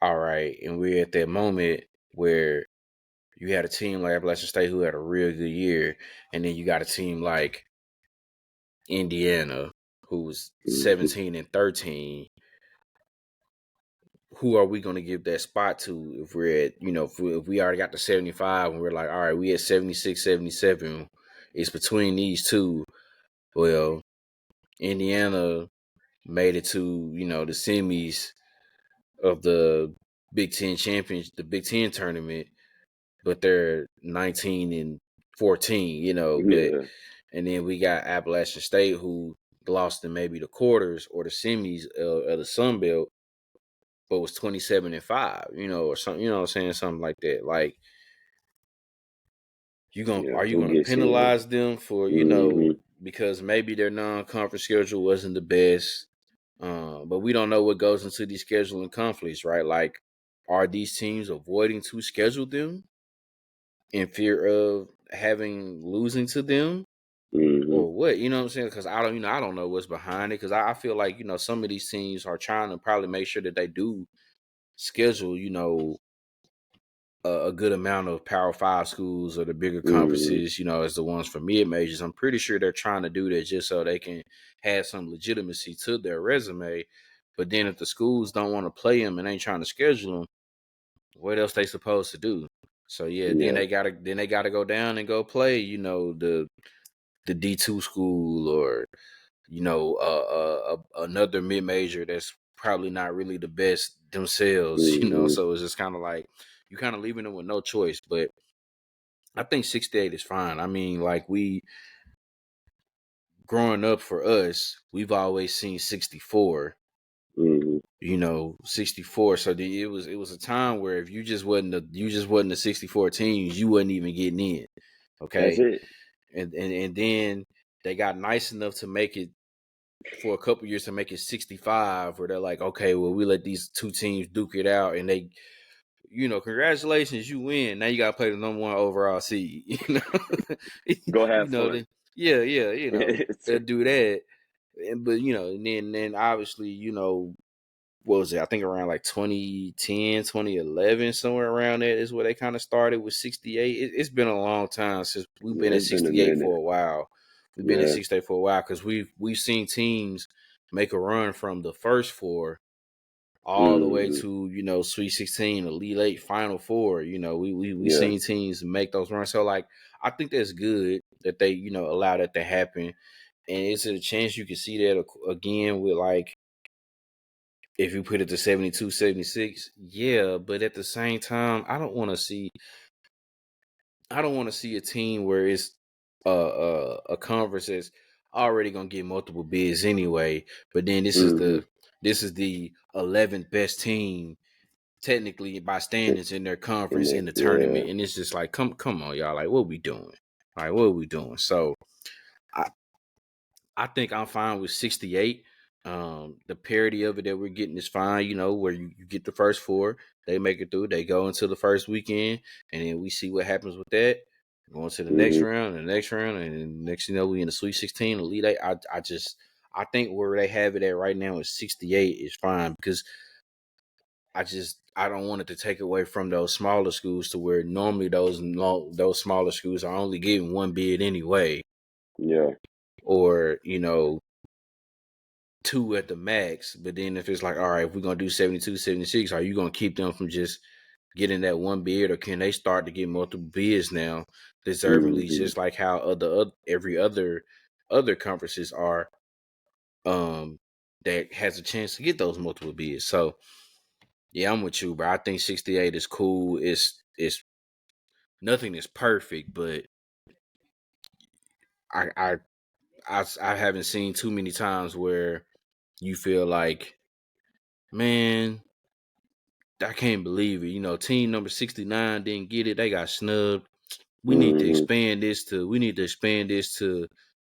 S1: All right. And we're at that moment where you had a team like Appalachian State who had a real good year. And then you got a team like Indiana who was
S2: Mm-hmm.
S1: 17-13. Who are we going to give that spot to if we're at, if we already got to 75 and we're like, all right, we at 76, 77. It's between these two. Well, Indiana made it to, the semis of the Big Ten championship, the Big Ten tournament, but they're 19-14, but
S2: Yeah.
S1: and then we got Appalachian State who lost in maybe the quarters or the semis of the Sun Belt, but was 27-5, or something, what I'm saying, something like that. Like
S2: Yeah.
S1: are you
S2: Who
S1: gonna
S2: gets in?
S1: penalize them for,
S2: Mm-hmm.
S1: because maybe their non-conference schedule wasn't the best. But we don't know what goes into these scheduling conflicts, right? Like, are these teams avoiding to schedule them in fear of losing to them,
S2: Mm-hmm.
S1: or what? You know what I'm saying? Because I don't know what's behind it. Because I feel like some of these teams are trying to probably make sure that they do schedule a good amount of Power Five schools or the bigger
S2: Mm-hmm.
S1: conferences, as the ones for mid majors. I'm pretty sure they're trying to do that just so they can have some legitimacy to their resume. But then if the schools don't want to play them and ain't trying to schedule them, what else they supposed to do? So yeah, then
S2: Yeah.
S1: they gotta go down and go play, the D2 school, or another mid major that's probably not really the best themselves.
S2: Mm-hmm.
S1: So it's just kind of like you kind of leaving them with no choice. But I think 68 is fine. I mean, like, we growing up, for us, we've always seen 64.
S2: Mm-hmm.
S1: 64. So it was a time where if you just wasn't a 64 teams, you wasn't even getting in.
S2: That's
S1: Okay.
S2: it.
S1: And then they got nice enough to make it for a couple years, to make it 65, where they're like, okay, well, we let these two teams duke it out, and they, congratulations, you win. Now you got to play the number one overall seed.
S2: Go have fun.
S1: Then, yeah, they'll do that. But and then obviously, what was it? I think around like 2010, 2011, somewhere around there is where they kind of started with 68. It's been a long time since we've been at
S2: It's been a
S1: 68
S2: minute.
S1: for a while. We've been at
S2: Yeah.
S1: 68 for a while because we've seen teams make a run from the first four all the way
S2: Mm-hmm.
S1: to, Sweet 16, Elite Eight, Final Four. We
S2: Yeah.
S1: seen teams make those runs. So, like, I think that's good that they allow that to happen. And it's a chance you can see that again with, like, if you put it to 72, 76, yeah, but at the same time, I don't want to see a team where it's a conference that's already gonna get multiple bids anyway. But then this is
S2: Mm-hmm.
S1: the 11th best team technically by standards in their
S2: And
S1: conference
S2: it,
S1: in the
S2: yeah.
S1: tournament, and it's just like, come on, y'all, like, what we doing? Like, what are we doing? So I think I'm fine with 68. The parity of it that we're getting is fine, where you get the first four, they make it through, they go into the first weekend, and then we see what happens with that. Going to the next
S2: Mm-hmm.
S1: round, and the next round, and then next we in the Sweet 16, Elite Eight. I think where they have it at right now is 68 is fine, because I don't want it to take away from those smaller schools, to where normally those smaller schools are only getting one bid anyway,
S2: Yeah.
S1: or two at the max. But then if it's like, all right, if we're going to do 72, 76, are you going to keep them from just getting that one bid, or can they start to get multiple bids now, deservingly,
S2: Mm-hmm.
S1: just like how every other conferences are, that has a chance to get those multiple bids. So yeah, I'm with you, bro. I think 68 is cool. It's nothing is perfect, but I I I haven't seen too many times where you feel like, man, I can't believe it. Team number 69 didn't get it. They got snubbed.
S2: Mm-hmm.
S1: We need to expand this to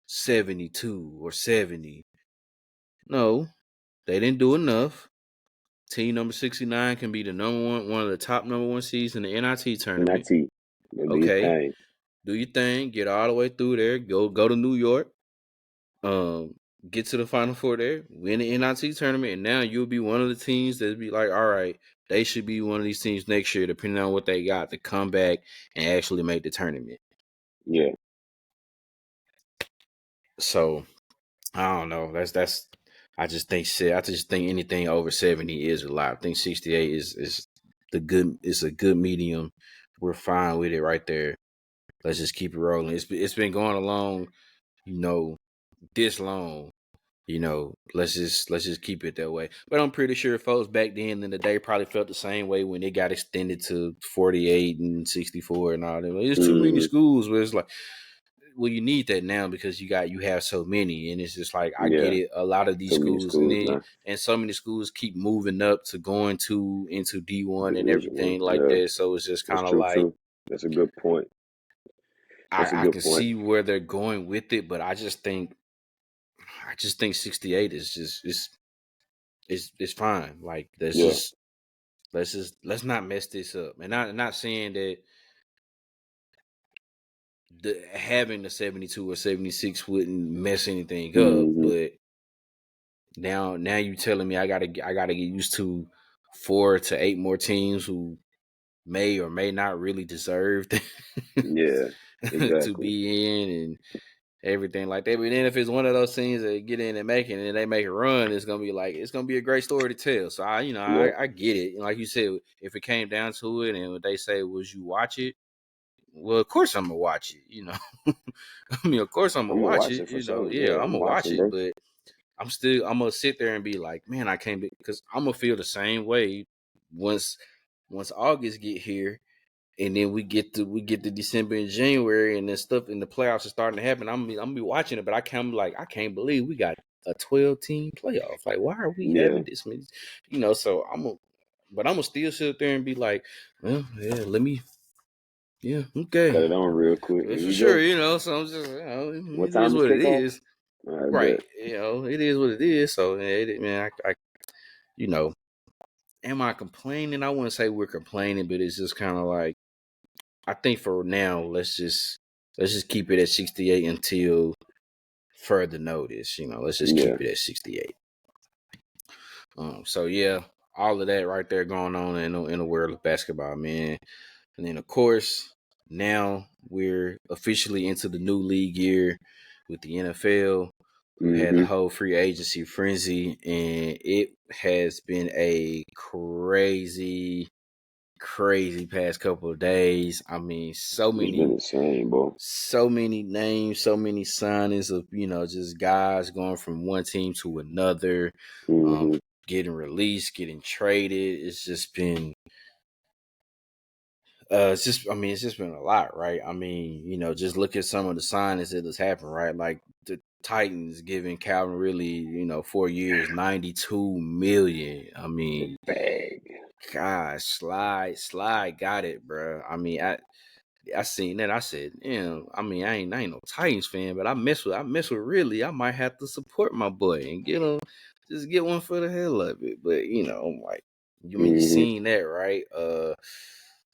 S1: 72 or 70. No, they didn't do enough. Team number 69 can be the one of the top number one seeds in the NIT tournament.
S2: NIT. Do your
S1: Okay,
S2: thing.
S1: do your thing, get all the way through there, go to New York. get to the Final Four there, win the NIT tournament, and now you'll be one of the teams that be like, all right, they should be one of these teams next year, depending on what they got, to come back and actually make the tournament.
S2: Yeah.
S1: So I don't know. That's. I just think shit. I just think anything over 70 is a lot. I think 68 is the good. It's a good medium. We're fine with it right there. Let's just keep it rolling. It's been going along, this long. Let's just keep it that way. But I'm pretty sure folks back then in the day probably felt the same way when it got extended to 48 and 64 and all that. There's too many
S2: Mm-hmm.
S1: schools where it's like, well, you need that now because you have so many, and it's just like I get
S2: Yeah.
S1: it. A lot of these
S2: So many
S1: schools, and
S2: schools
S1: then
S2: now.
S1: and so many schools keep moving up to going to into D1 and
S2: Division one.
S1: everything like
S2: Yeah.
S1: that. So it's just
S2: That's
S1: kind of
S2: true
S1: like
S2: too. That's a good point. That's a
S1: I
S2: good
S1: can
S2: point.
S1: see where they're going with it, but I just think 68 is just it's fine. Like
S2: Yeah.
S1: let's not mess this up. And not saying that having the 72 or 76 wouldn't mess anything up,
S2: Mm-hmm.
S1: but now you telling me I gotta get used to 4 to 8 more teams who may or may not really deserve
S2: Yeah.
S1: to
S2: Exactly.
S1: be in and everything like that. But then if it's one of those teams that get in and make it and they make a run, it's gonna be a great story to tell. So
S2: Yep.
S1: I get it. Like you said, if it came down to it and they say, "Was you watch it?" Well, of course I'm gonna watch it. I mean, of course I'm gonna
S2: I'm gonna
S1: watch
S2: watch
S1: it.
S2: it for sure.
S1: Yeah,
S2: Yeah,
S1: I'm
S2: I'm
S1: gonna watch
S2: watching,
S1: it,
S2: bro.
S1: but I'm gonna sit there and be like, man, I can't be because I'm gonna feel the same way once once August get here, and then we get to December and January, and then stuff in the playoffs is starting to happen. I'm gonna be watching it, but I can't believe we got a 12-team playoff. Like, why are we
S2: Yeah.
S1: having this many? So but I'm gonna still sit there and be like, well, yeah, yeah, okay.
S2: Cut it on real quick.
S1: For
S2: Here we
S1: sure,
S2: go.
S1: so I'm just,
S2: What
S1: it is
S2: time is
S1: what it
S2: kickoff?
S1: is.
S2: I
S1: Right.
S2: bet.
S1: It is what it is. So, man, you know, am I complaining? I wouldn't say we're complaining, but it's just kind of like, I think for now, let's just keep it at 68 until further notice. Let's just
S2: Yeah.
S1: keep it at 68. So yeah, all of that right there going on in the world of basketball, man. And then of course, now we're officially into the new league year with the NFL, who had the
S2: Mm-hmm.
S1: whole free agency frenzy, and it has been a crazy, crazy past couple of days. I mean,
S2: It's been insane, bro.
S1: so many names, so many signings of just guys going from one team to another, um,
S2: Mm-hmm.
S1: getting released, getting traded. It's just been it's just been a lot, right? I mean, just look at some of the signings that has happened, right? Like the Titans giving Calvin Ridley, 4 years, 92 million. I
S2: The
S1: mean,
S2: bag.
S1: gosh, slide got it, bro. I mean, I seen that. I said, I mean, I ain't no Titans fan, but I mess with Ridley. I might have to support my boy and just get one for the hell of it. But I'm like, you
S2: Mm-hmm.
S1: seen that, right?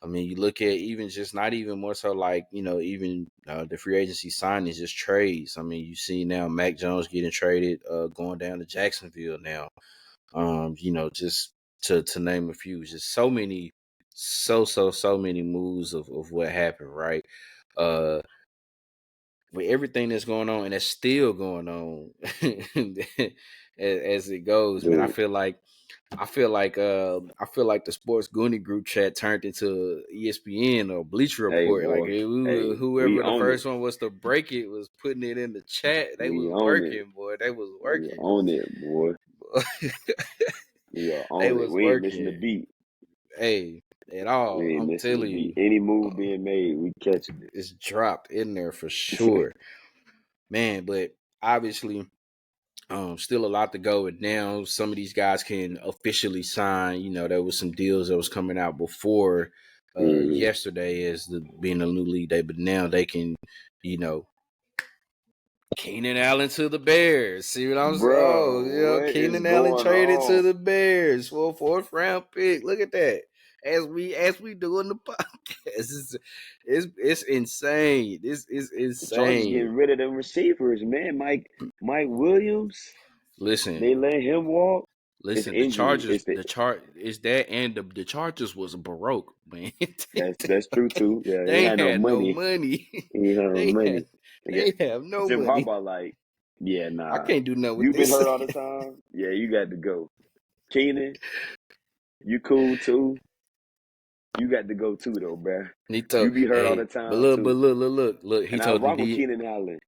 S1: I mean, you look at even just not even more so like even the free agency signings, just trades. I mean, you see now Mac Jones getting traded, going down to Jacksonville now. Just to name a few, just so many, so many moves of what happened, right? Uh, with everything that's going on and that's still going on as it goes, man. I
S2: Dude.
S1: feel like the Sports Goonie group chat turned into ESPN or Bleacher
S2: Hey,
S1: Report. Like
S2: boy. Hey, we
S1: whoever the
S2: own it.
S1: first one was to break it was putting it in the chat. They
S2: We
S1: was
S2: own it.
S1: working, boy. They was
S2: We
S1: working.
S2: own it, boy. We are
S1: They
S2: on it.
S1: was
S2: We ain't missing the
S1: working.
S2: beat.
S1: Hey, at all.
S2: We ain't
S1: I'm
S2: missing the
S1: telling
S2: beat.
S1: you,
S2: Any move
S1: uh,
S2: being made, we catching
S1: it's dropped in there for
S2: it.
S1: sure, man. But obviously, still a lot to go. And now some of these guys can officially sign. There was some deals that was coming out before
S2: Mm-hmm.
S1: yesterday as being a new league day, but now they can, you know, Keenan Allen to the Bears. See what I'm saying? Oh,
S2: Bro, what is
S1: Keenan Allen
S2: going
S1: traded to
S2: on?
S1: the Bears for a 4th round pick. Look at that. as we doing the podcast. It's insane. This is
S2: The Chargers
S1: insane.
S2: getting rid of them receivers, man. Mike Williams,
S1: Listen,
S2: they let him walk. It's
S1: listen. The
S2: injury.
S1: Chargers, the chart is that, and the Chargers was baroque, man.
S2: That's true too. Yeah,
S1: They
S2: they
S1: ain't
S2: had no
S1: had no
S2: money.
S1: money.
S2: He ain't had no
S1: they had
S2: money.
S1: they have no
S2: Tim
S1: money.
S2: Harbaugh like, yeah,
S1: I
S2: nah.
S1: can't do nothing with
S2: You been
S1: this.
S2: hurt all the time. Yeah, you got to go. Keenan, you cool too. You got to go too though, bruh.
S1: He
S2: You
S1: told,
S2: be hurt all the
S1: hey, but
S2: time
S1: look, but
S2: too.
S1: look. He
S2: And I
S1: told them
S2: rock with Keenan Allen.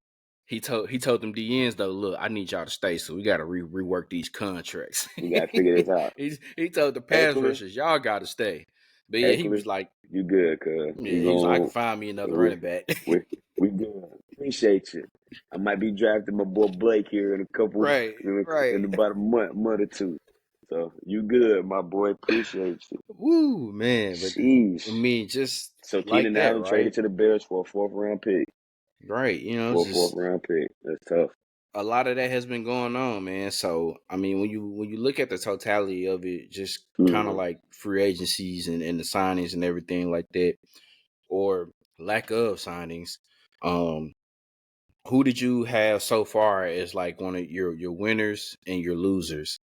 S1: he told them DNs though, look, I need y'all to stay, so we got to rework these contracts.
S2: We gotta figure this out.
S1: he told the pass
S2: Eckler,
S1: rushers, y'all got to stay. But yeah, he
S2: Eckler,
S1: was like,
S2: you good, cuz.
S1: yeah, he was like, I can find me another
S2: We
S1: running back.
S2: we we good. Appreciate you. I might be drafting my boy Blake here in a couple
S1: right,
S2: in
S1: right.
S2: about a month or two. So you good, my boy. Appreciate you.
S1: Woo, man. But I
S2: Sheesh.
S1: mean, just
S2: So
S1: like
S2: Keenan
S1: that,
S2: Allen traded
S1: right?
S2: to the Bears for a fourth round pick.
S1: Right. You know,
S2: For a fourth
S1: just
S2: round pick. That's tough.
S1: a lot of that has been going on, man. So I mean, when you look at the totality of it, just kind of
S2: Mm-hmm.
S1: like free agencies and the signings and everything like that, or lack of signings, um, who did you have so far as like one of your winners and your losers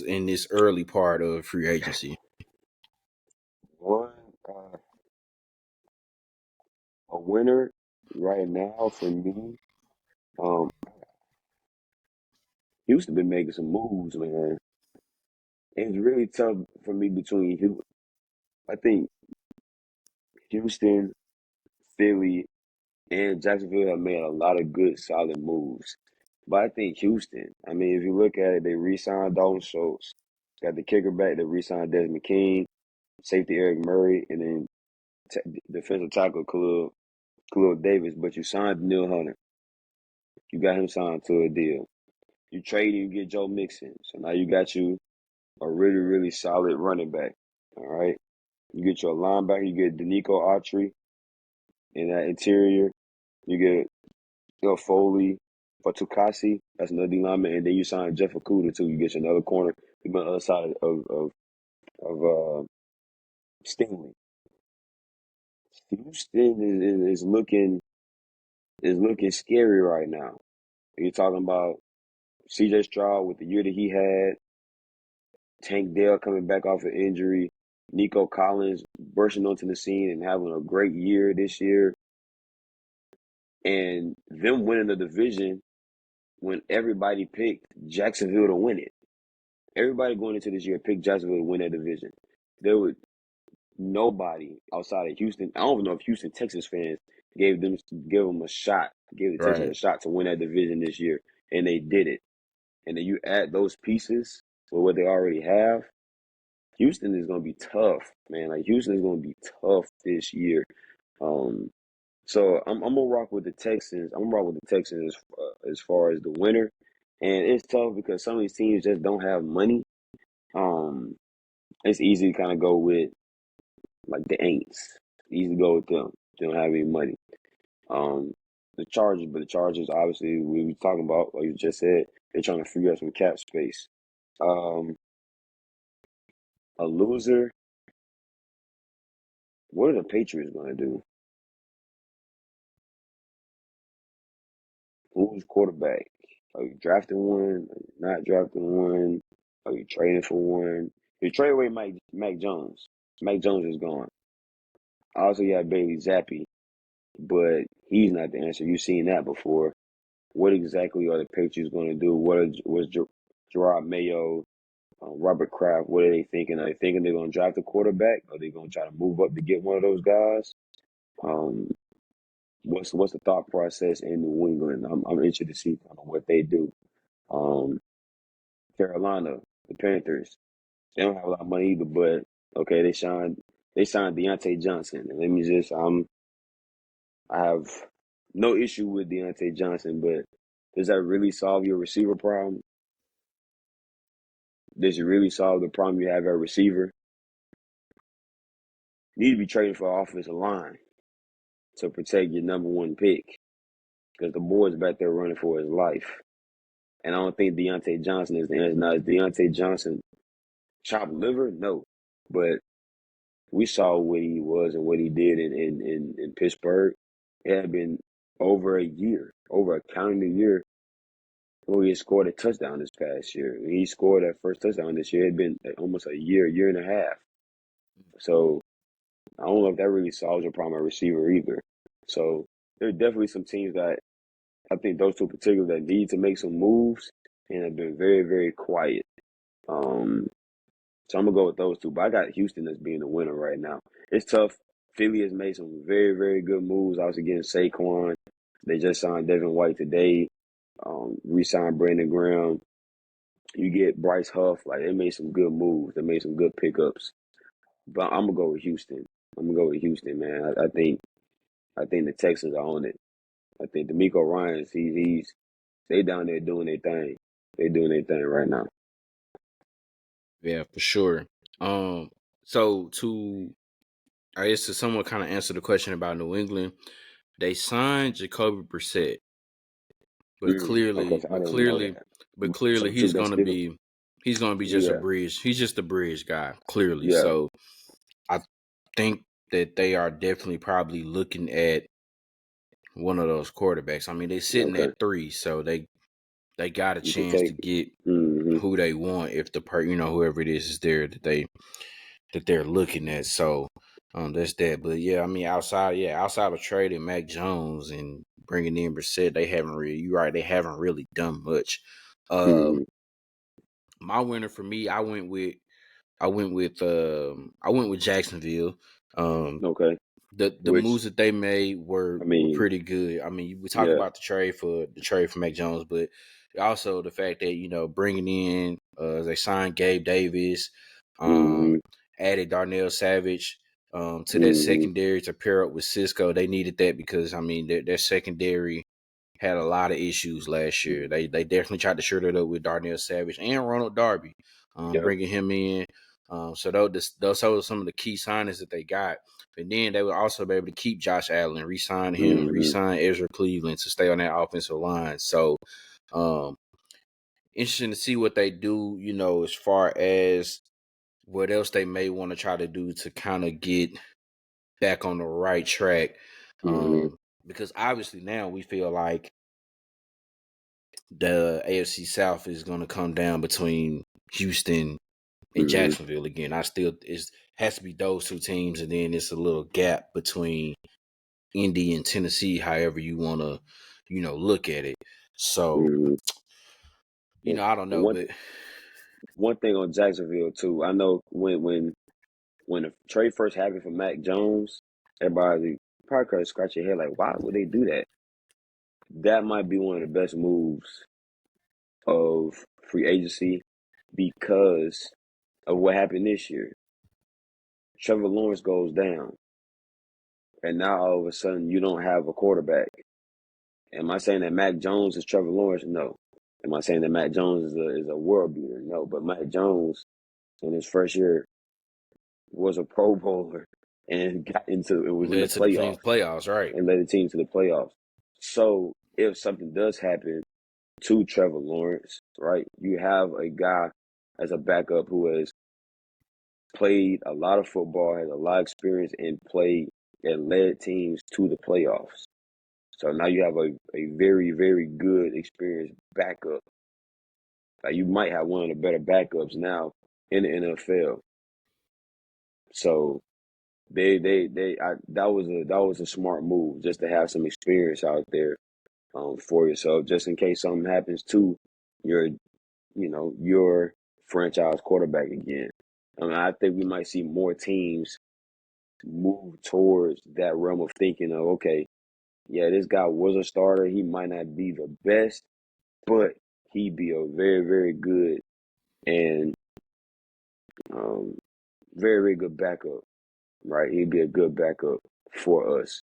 S1: in this early part of free agency?
S2: One a winner right now for me. Um, Houston been making some moves, man. It's really tough for me between I think Houston, Philly, and Jacksonville have made a lot of good, solid moves. But I think Houston, I mean, if you look at it, they re-signed Dalton Schultz, got the kicker back, they re-signed Desmond King, safety Eric Murray, and then defensive tackle Khalil Davis. But you signed Neil Hunter. You got him signed to a deal. You trade and you get Joe Mixon. So now you got you a really, really solid running back. All right. You get your linebacker, you get Danico Autry in that interior. You get Phil Foley, Fatukasi, that's another D lineman, and then you sign Jeff Okuda too. You get you another corner. You on the other side of Stingley. Houston is looking scary right now. You're talking about C.J. Stroud with the year that he had, Tank Dell coming back off an injury, Nico Collins bursting onto the scene and having a great year this year, and them winning the division when everybody picked Jacksonville to win it. Everybody going into this year picked Jacksonville to win that division. There was nobody outside of Houston. I don't even know if Houston Texas fans gave them a shot, gave the Texans a
S1: Right.
S2: shot to win that division this year, and they did it. And then you add those pieces with what they already have. Houston is going to be tough, man. Like Houston is going to be tough this year. Um, so I'm gonna rock with the Texans. I'm gonna rock with the Texans as far as the winner, and it's tough because some of these teams just don't have money. Um, it's easy to kind of go with like the Aints. Easy to go with them. They don't have any money. Um, the Chargers, but the Chargers obviously we were talking about, like you just said, they're trying to figure out some cap space. Um, a loser. What are the Patriots gonna do? Who's quarterback? Are you drafting one? Are you not drafting one? Are you trading for one? You trade away Mac Jones. Mac Jones is gone. Also, you have Bailey Zappi, but he's not the answer. You've seen that before. What exactly are the Patriots going to do? Was Gerard Mayo, Robert Kraft? What are they thinking? Are they thinking they're going to draft a quarterback? Are they going to try to move up to get one of those guys? Um, what's the thought process in New England? I'm interested to see kind of what they do. Um, Carolina, the Panthers. They don't have a lot of money either, but okay, they signed Deontay Johnson. And let me just I have no issue with Deontay Johnson, but does that really solve your receiver problem? Does it really solve the problem you have at receiver? You need to be trading for an offensive line to protect your number one pick because the boy's back there running for his life. And I don't think Deontay Johnson is the answer. Now, is Deontay Johnson chopped liver? No. But we saw what he was and what he did in Pittsburgh. It had been over a year, over a calendar year, when he had scored a touchdown this past year. When he scored that first touchdown this year, it had been almost a year and a half. So I don't know if that really solves your problem at receiver either. So there are definitely some teams that I think those two in particular that need to make some moves and have been very, very quiet. Um, so I'm gonna go with those two. But I got Houston as being the winner right now. It's tough. Philly has made some very, very good moves. Obviously getting Saquon. They just signed Devin White today. Re-signed Brandon Graham. You get Bryce Huff. Like they made some good moves. They made some good pickups. But I'm gonna go with Houston. I'm gonna go with Houston, man. I think the Texans are on it. I think D'Amico Ryans, he's they down there doing their thing. They're doing their thing right now.
S1: Yeah, for sure. So to I guess to somewhat kind of answer the question about New England, they signed Jacoby Brissett, but
S2: Okay,
S1: clearly,
S2: so I
S1: but
S2: didn't know
S1: clearly,
S2: that.
S1: but clearly,
S2: So two, that's still
S1: he's gonna be just a
S2: yeah,
S1: bridge. He's just a bridge guy, clearly.
S2: yeah.
S1: So I think that they are definitely probably looking at one of those quarterbacks. I mean, they sitting
S2: Okay,
S1: at 3, so they got a
S2: you can
S1: chance to
S2: take it.
S1: get
S2: Mm-hmm.
S1: who they want if whoever it is there that they're looking at. So that's that. But yeah, I mean outside of trading Mac Jones and bringing in Brissett, they haven't really. You're right, they haven't really done much.
S2: Mm-hmm.
S1: My winner for me, I went with Jacksonville. Um,
S2: Okay.
S1: the
S2: Which
S1: moves that they made
S2: I
S1: were
S2: mean,
S1: pretty good. I mean, we talk
S2: yeah.
S1: about the trade for Mac Jones, but also the fact that bringing in they signed Gabe Davis, um,
S2: Mm-hmm.
S1: added Darnell Savage to that
S2: Mm-hmm.
S1: secondary to pair up with Cisco. They needed that because I mean their secondary had a lot of issues last year. They definitely tried to shore it up with Darnell Savage and Ronald Darby,
S2: Yep.
S1: bringing him in. So those are some of the key signings that they got. And then they would also be able to keep Josh Allen, re-sign him,
S2: Mm-hmm.
S1: re-sign Ezra Cleveland to stay on that offensive line. So um, interesting to see what they do, as far as what else they may want to try to do to kind of get back on the right track.
S2: Mm-hmm.
S1: Because obviously now we feel like the AFC South is going to come down between Houston and
S2: Mm-hmm.
S1: Jacksonville again. It has to be those two teams, and then it's a little gap between Indy and Tennessee. However you want to, look at it. So
S2: Mm-hmm. Yeah.
S1: I don't
S2: And
S1: know, but
S2: one thing on Jacksonville too. I know when the trade first happened for Mac Jones, everybody probably could scratch your head like, why would they do that? That might be one of the best moves of free agency because of what happened this year. Trevor Lawrence goes down, and now all of a sudden you don't have a quarterback. Am I saying that Mac Jones is Trevor Lawrence? No. Am I saying that Mac Jones is a world beater? No. But Mac Jones in his first year was a Pro Bowler and was in the
S1: led to the
S2: playoffs
S1: playoffs, right?
S2: and led the team to the playoffs. So if something does happen to Trevor Lawrence, right, you have a guy as a backup who has played a lot of football, has a lot of experience, and played and led teams to the playoffs. So now you have a very, very good experienced backup. Like you might have one of the better backups now in the NFL. So that was a smart move just to have some experience out there for yourself, just in case something happens to your your franchise quarterback again. I mean, I think we might see more teams move towards that realm of thinking of, okay, yeah, this guy was a starter. He might not be the best, but he'd be a very, very good and um, very, very good backup, right? He'd be a good backup for us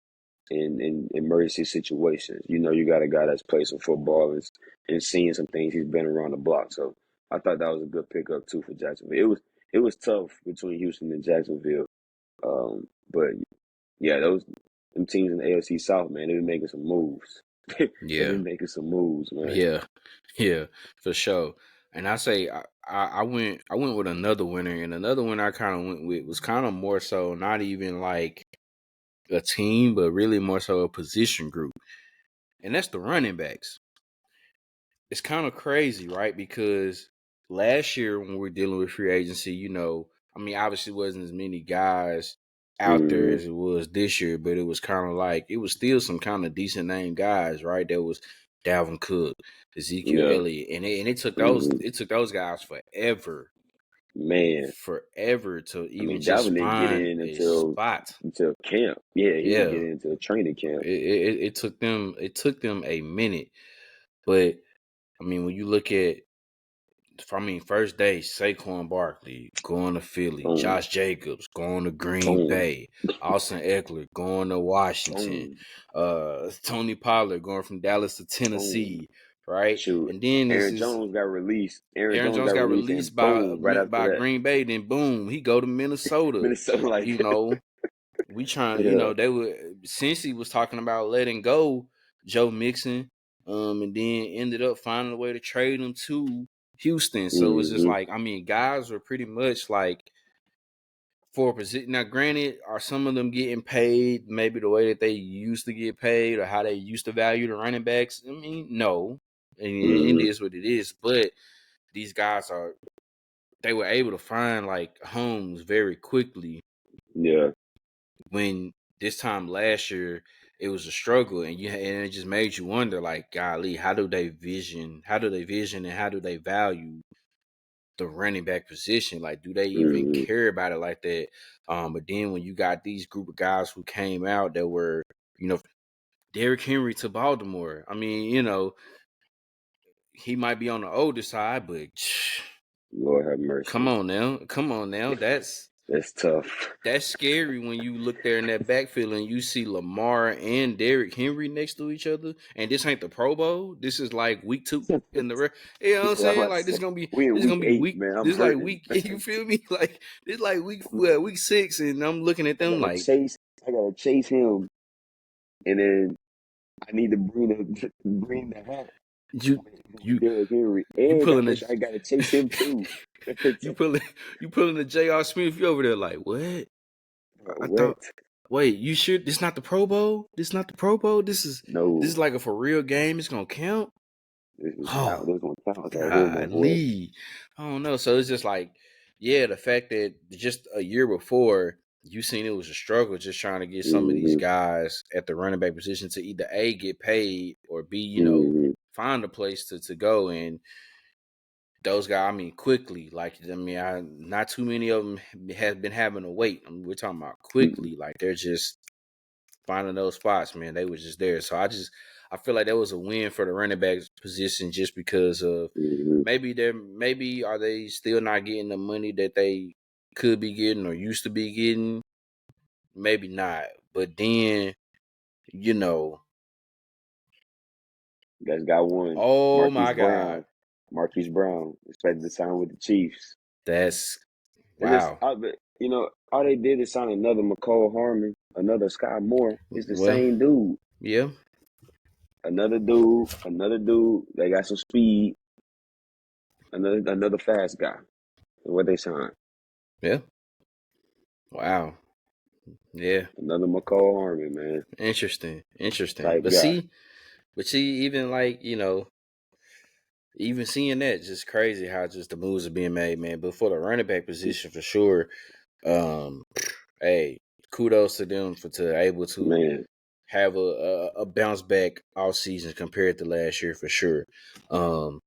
S2: in emergency situations. You got a guy that's played some football and seen some things. He's been around the block. So I thought that was a good pickup too for Jacksonville. It was tough between Houston and Jacksonville. But yeah, them teams in the AFC South, man, they've been making some moves. They've
S1: Yeah,
S2: been making some moves, man.
S1: yeah, yeah, for sure. And I say I went with another winner, and another one I kind of went with was kind of more so not even like a team, but really more so a position group, and that's the running backs. It's kind of crazy, right? Because last year when we were dealing with free agency, I mean, obviously wasn't as many guys out there
S2: Mm-hmm.
S1: as it was this year, but it was kind of like it was still some kind of decent name guys, right? There was Dalvin Cook, Ezekiel
S2: Yeah.
S1: Elliott, and it took those
S2: Mm-hmm.
S1: guys
S2: Man,
S1: forever to
S2: I
S1: even
S2: mean,
S1: just
S2: Dalvin didn't get
S1: find
S2: in
S1: a spot.
S2: until camp. Yeah, he didn't
S1: Yeah,
S2: get in until training camp.
S1: it took them a minute, but I mean, when you look at first day, Saquon Barkley going to Philly,
S2: Boom,
S1: Josh Jacobs going to Green
S2: boom,
S1: Bay, Austin Eckler going to Washington,
S2: boom,
S1: Tony Pollard going from Dallas to
S2: boom.
S1: Tennessee, right?
S2: Shoot,
S1: And then this
S2: Aaron
S1: is
S2: Jones got released. Aaron
S1: Aaron
S2: Jones
S1: Jones
S2: got
S1: got
S2: released,
S1: released
S2: and boom, right after
S1: by
S2: that,
S1: Green Bay, then boom, he go to Minnesota.
S2: Minnesota like,
S1: You know, we trying,
S2: yeah,
S1: they were since he was talking about letting go Joe Mixon, and then ended up finding a way to trade him to Houston. So it's just
S2: mm-hmm,
S1: like, I mean, guys are pretty much like for a position. Now, granted, are some of them getting paid maybe the way that they used to get paid or how they used to value the running backs? I mean, no, and it
S2: mm-hmm,
S1: is what it is. But these guys they were able to find like homes very quickly
S2: yeah,
S1: when this time last year it was a struggle, and it just made you wonder, like, golly, how do they vision and how do they value the running back position? Like, do they even
S2: mm-hmm.
S1: care about it like that? But then when you got these group of guys who came out that were, you know, Derrick Henry to Baltimore. I mean, he might be on the older side, but
S2: Lord have mercy.
S1: come on now,
S2: That's tough.
S1: that's scary when you look there in that backfield and you see Lamar and Derrick Henry next to each other. And this ain't the Pro Bowl. This is like week 2 in the you know what I'm
S2: Yeah, I'm
S1: saying?
S2: about to
S1: Like
S2: say, we in
S1: this is
S2: week
S1: gonna be
S2: 8,
S1: week
S2: man. I'm
S1: this is like
S2: hurting.
S1: week you feel me? Like this like week 6, and I'm looking at
S2: I
S1: them
S2: gotta
S1: like
S2: chase. I gotta chase him, and then I need to bring the hat
S1: you
S2: with
S1: you
S2: Derrick Henry,
S1: you
S2: and
S1: pulling a
S2: I gotta chase him too.
S1: you pulling you pulling the J.R. Smith. You over there like what? I
S2: What?
S1: thought. Wait, you sure this not the Pro Bowl? This not the Pro Bowl? This is
S2: No,
S1: like a for real game. It's gonna count.
S2: this is count.
S1: Oh,
S2: This one counts right here, my boy.
S1: golly. I don't know. So it's just like, yeah, the fact that just a year before you seen it was a struggle just trying to get some of these
S2: Mm-hmm.
S1: guys at the running back position to either A, get paid, or B,
S2: Mm-hmm.
S1: find a place to go. And those guys, I mean, quickly, like, I mean, not too many of them have been having to wait. I mean, we're talking about quickly, like they're just finding those spots, man. They was just there. So I feel like that was a win for the running back position just because of
S2: Mm-hmm.
S1: maybe are they still not getting the money that they could be getting or used to be getting? Maybe not. But then, you know,
S2: Guys got one.
S1: oh
S2: Marquise
S1: my God.
S2: Brown. Marquise Brown expected to sign with the Chiefs.
S1: That's
S2: They just,
S1: wow.
S2: all they did is sign another McCole Harmon, another Scott Moore. It's the
S1: Well,
S2: same dude.
S1: yeah,
S2: Another dude. They got some speed. Another fast guy. What they signed?
S1: yeah. Wow. Yeah.
S2: Another McCole Harmon, man,
S1: Interesting. Interesting.
S2: type guy.
S1: But see, even like, even seeing that, just crazy how just the moves are being made, man. But for the running back position, for sure, um, hey, kudos to them for to able to
S2: Man,
S1: have a bounce back all season compared to last year, for sure. Um,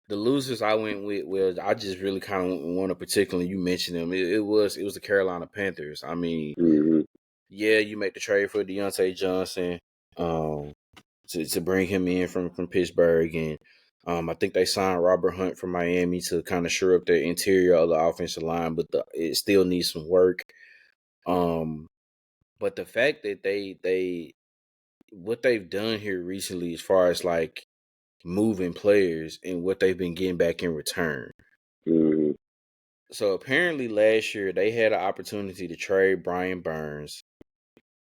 S1: the losers I went with, well, I just really kind of went with one in particular. You mentioned them. It was the Carolina Panthers. I mean,
S2: mm-hmm,
S1: yeah, you make the trade for Deontay Johnson. Um, to bring him in from Pittsburgh, and I think they signed Robert Hunt from Miami to kind of shore up the interior of the offensive line, but it still needs some work. Um, but the fact that they what they've done here recently, as far as like moving players and what they've been getting back in return.
S2: mm-hmm,
S1: So apparently last year they had an opportunity to trade Brian Burns,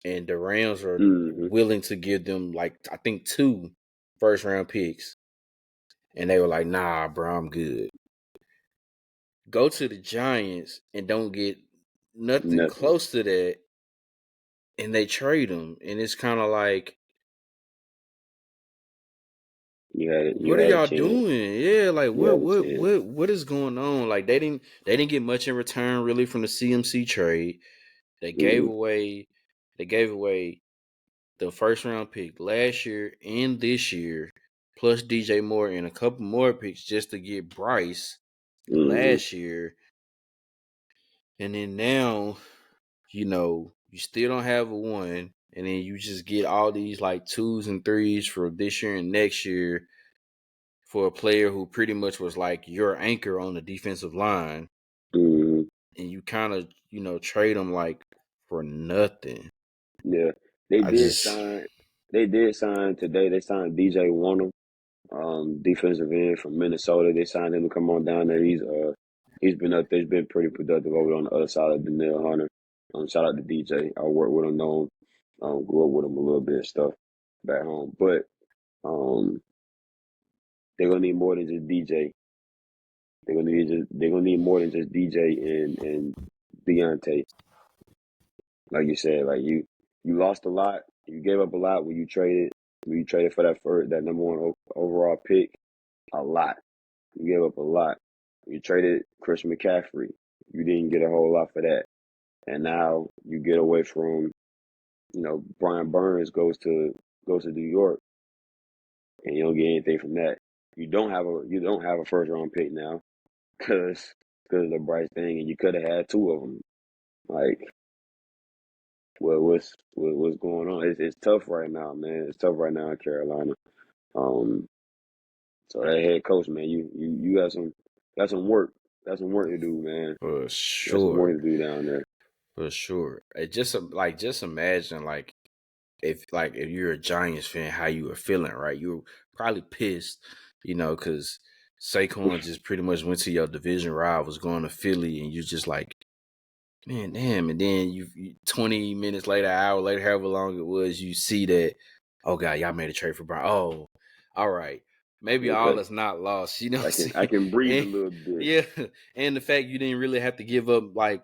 S1: and the Rams are
S2: mm-hmm.
S1: willing to give them like I think 2 first round picks and they were like, "Nah, bro, I'm good." Go to the Giants and don't get nothing
S2: Nothing.
S1: close to that, and they trade him, and it's kind of like,
S2: You
S1: what are
S2: had a
S1: y'all
S2: chance.
S1: doing? Yeah, like
S2: You had a chance.
S1: what is going on? Like they didn't get much in return really from the CMC trade. They gave
S2: Mm-hmm.
S1: away they gave away the first round pick last year and this year, plus DJ Moore and a couple more picks just to get Bryce
S2: Mm-hmm.
S1: last year. And then now, you still don't have a one, and then you just get all these like twos and threes for this year and next year for a player who pretty much was like your anchor on the defensive line,
S2: Mm-hmm.
S1: and you kind of trade them like for nothing.
S2: Yeah. They
S1: I
S2: did
S1: just
S2: sign. They did sign today. They signed DJ Warner, defensive end from Minnesota. They signed him to come on down there. He's been up there. He's been pretty productive over on the other side of Daniil Hunter. Shout out to DJ. I worked with him, know him, grew up with him a little bit and stuff back home. But um, they're gonna need more than just DJ. They're gonna need more than just DJ and Deontay. Like you said, like you lost a lot. You gave up a lot when you traded for that number one overall pick. A lot. You gave up a lot. You traded Chris McCaffrey. You didn't get a whole lot for that. And now you get away from, Brian Burns goes to New York, and you don't get anything from that. You don't have a first round pick now because of the Bryce thing, and you could have had two of them. Like, what's going on? It's tough right now, man. It's tough right now in Carolina. Um, so that head coach, man, you got some work to do, man.
S1: for
S2: You got some
S1: sure,
S2: work to do down there.
S1: for sure. Just imagine if you're a Giants fan, how you were feeling, right? You were probably pissed, because Saquon just pretty much went to your division rivals, going to Philly, and you just like, man, damn. And then 20 minutes later, an hour later, however long it was, you see that, oh God, y'all made a trade for Brian. Oh, all right. Maybe all
S2: Okay,
S1: is not lost. You know what
S2: I
S1: I'm
S2: can I
S1: saying?
S2: can breathe a
S1: And
S2: little bit.
S1: yeah, and the fact you didn't really have to give up like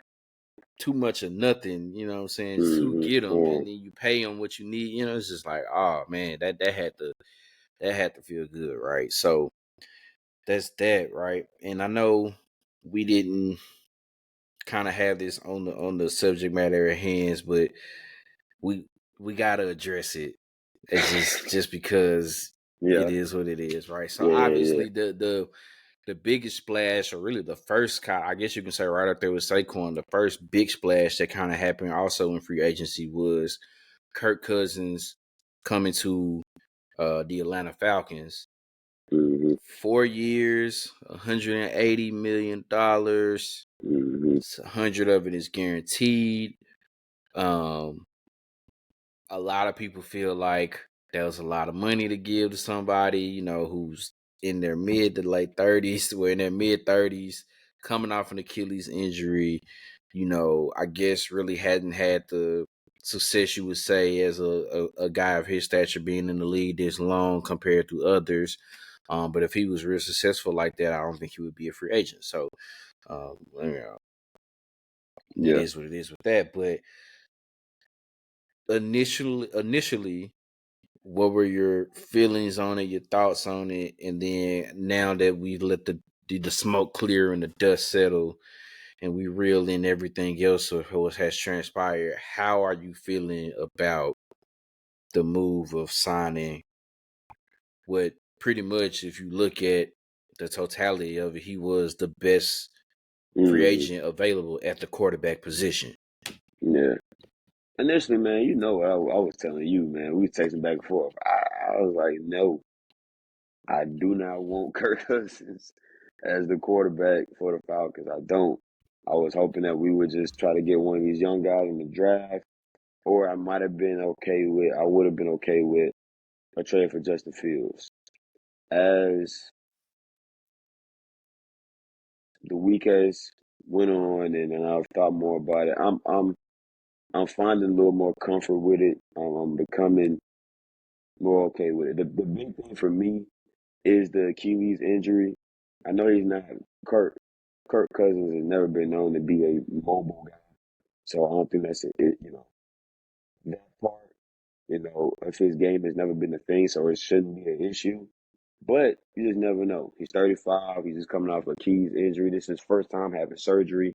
S1: too much of nothing, you know what I'm saying, to
S2: Mm-hmm.
S1: get them,
S2: For
S1: and then you pay them what you need. It's just like, oh man, that had to feel good, right? So that's that, right? And I know we didn't kind of have this on the subject matter at hands, but we we gotta address it. It's just because it
S2: yeah,
S1: is what it is, right? So
S2: yeah.
S1: obviously the biggest splash, or really the first I guess you can say right up there with Saquon, the first big splash that kind of happened also in free agency was Kirk Cousins coming to the Atlanta Falcons.
S2: Mm-hmm.
S1: 4 years, $180 million.
S2: Mm-hmm.
S1: 100 of it is guaranteed. Um, a lot of people feel like that was a lot of money to give to somebody, who's in their mid to late 30s, we're in their mid 30s, coming off an Achilles injury, I guess really hadn't had the success you would say as a guy of his stature being in the league this long compared to others. But if he was real successful like that, I don't think he would be a free agent. So, it
S2: Yeah.
S1: is what it is with that. But initially, what were your feelings on it, your thoughts on it, and then now that we let the smoke clear and the dust settle, and we reel in everything else of what has transpired, how are you feeling about the move of signing what pretty much, if you look at the totality of it, he was the best free
S2: Mm-hmm.
S1: agent available at the quarterback position?
S2: Yeah. Initially, man, I was telling you, man, we was texting back and forth. I was like, no, I do not want Kirk Cousins as the quarterback for the Falcons. I don't. I was hoping that we would just try to get one of these young guys in the draft, or I would have been okay with a trade for Justin Fields. As the week has went on and I've thought more about it, I'm finding a little more comfort with it. I'm becoming more okay with it. The big thing for me is the Achilles injury. I know he's not Kirk. Kirk Cousins has never been known to be a mobile guy, so I don't think that's that part. Of his game has never been a thing, so it shouldn't be an issue. But you just never know. He's 35. He's just coming off a Achilles injury. This is his first time having surgery,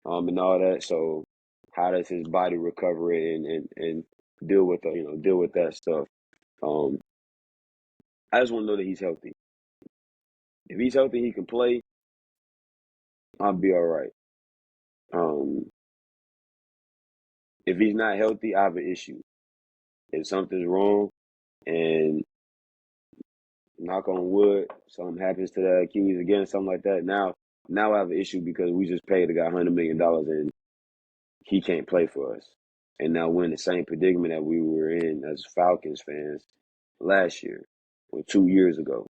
S2: and all that. So how does his body recover it and deal with deal with that stuff? Um, I just want to know that he's healthy. If he's healthy, he can play. I'll be all right. Um, if he's not healthy, I have an issue. If something's wrong, and knock on wood, something happens to that Achilles again, something like that. Now I have an issue because we just paid the guy $100 million and he can't play for us. And now we're in the same predicament that we were in as Falcons fans last year or 2 years ago.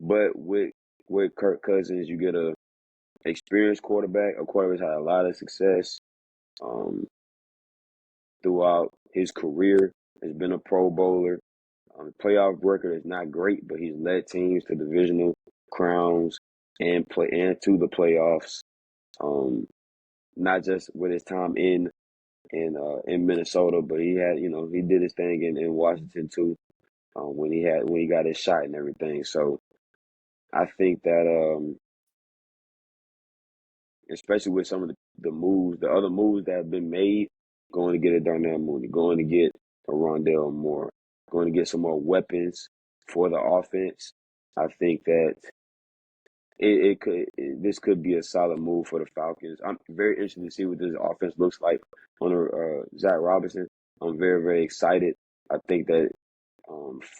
S2: But with Kirk Cousins, you get a experienced quarterback, a quarterback that's had a lot of success um, throughout his career. Has been a Pro Bowler. Playoff record is not great, but he's led teams to divisional crowns and to the playoffs. Um, not just with his time in Minnesota, but he did his thing in Washington too. When he got his shot and everything. So I think that especially with some of the other moves that have been made, going to get a Darnell Mooney, going to get a Rondell Moore, going to get some more weapons for the offense. I think that this could be a solid move for the Falcons. I'm very interested to see what this offense looks like under Zach Robinson. I'm very, very excited. I think that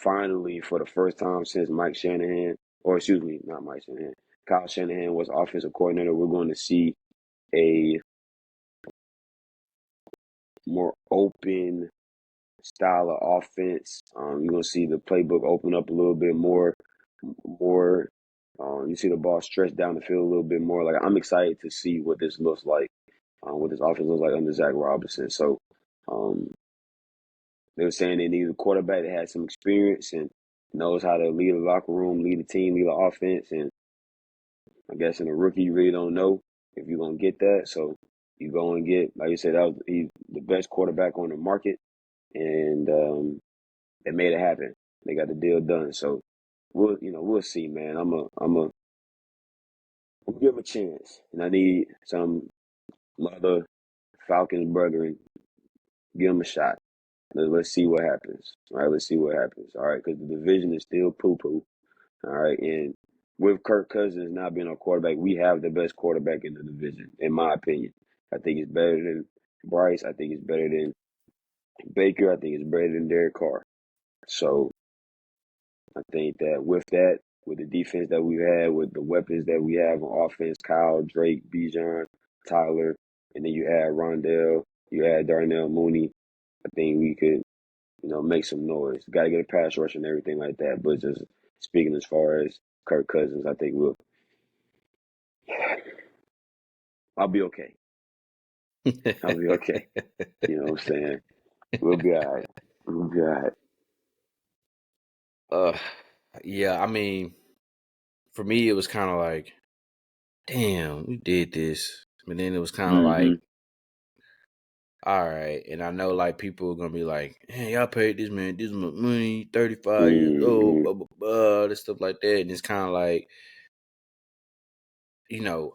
S2: finally, for the first time since Mike Shanahan, or excuse me, not Mike Shanahan, Kyle Shanahan was offensive coordinator, we're going to see a more open style of offense. You're going to see the playbook open up a little bit more. You see the ball stretched down the field a little bit more. Like I'm excited to see what this looks like, what this offense looks like under Zach Robinson. So um, they were saying they need a quarterback that has some experience and knows how to lead a locker room, lead a team, lead an offense. And I guess in a rookie, you really don't know if you're gonna get that. So you go and get, like you said, he's the best quarterback on the market, and they made it happen. They got the deal done. So we'll see, man. We'll give him a chance, and I need some other Falcons brethren give him a shot. Let's see what happens. All right, let's see what happens. All right, because the division is still poo poo. All right, and with Kirk Cousins not being a quarterback, we have the best quarterback in the division, in my opinion. I think he's better than Bryce. I think he's better than Baker. I think he's better than Derek Carr. So I think that, with the defense that we've had, with the weapons that we have on offense, Kyle, Drake, Bijan, Tyler, and then you add Rondell, you add Darnell Mooney, I think we could, make some noise. Got to get a pass rush and everything like that. But just speaking as far as Kirk Cousins, I think I'll be okay. I'll be okay. You know what I'm saying? We'll be all right. We'll be all right.
S1: Uh, yeah. I mean, for me, it was kind of like, damn, we did this, but then it was kind of
S2: Mm-hmm.
S1: like, all right. And I know like people are gonna be like, hey, y'all paid this man this much money, 35 years old,
S2: Mm-hmm.
S1: blah blah blah, this stuff like that, and it's kind of like,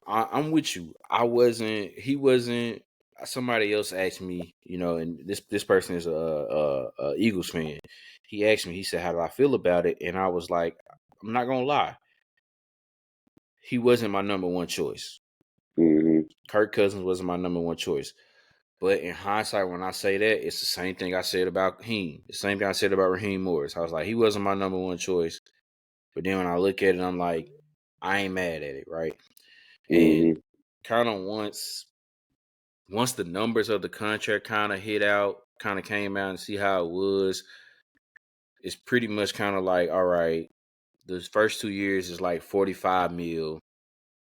S1: I'm with you. He wasn't. Somebody else asked me, and this person is a Eagles fan. He asked me, he said, how do I feel about it? And I was like, I'm not gonna lie, he wasn't my number one choice.
S2: Mm-hmm.
S1: Kirk Cousins wasn't my number one choice. But in hindsight, when I say that, it's the same thing I said about Raheem. The same thing I said about Raheem Morris. I was like, he wasn't my number one choice. But then when I look at it, I'm like, I ain't mad at it, right? And
S2: Mm-hmm.
S1: kind of once the numbers of the contract kind of came out and see how it was, it's pretty much kind of like, all right, the first 2 years is like 45 mil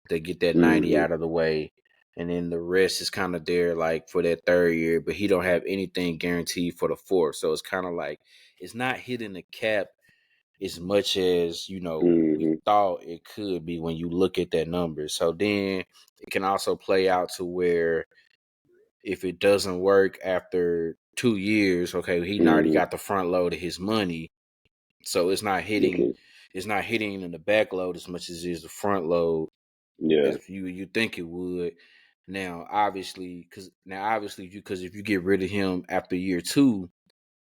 S1: to get that 90
S2: Mm-hmm.
S1: out of the way. And then the rest is kind of there like for that third year, but he don't have anything guaranteed for the fourth. So it's kind of like, it's not hitting the cap as much as we
S2: Mm-hmm.
S1: thought it could be when you look at that number. So then it can also play out to where if it doesn't work after 2 years, okay, he already
S2: Mm-hmm.
S1: got the front load of his money, so
S2: Okay.
S1: it's not hitting in the back load as much as it is the front load
S2: Yeah.
S1: as you think it would. Because if you get rid of him after year two,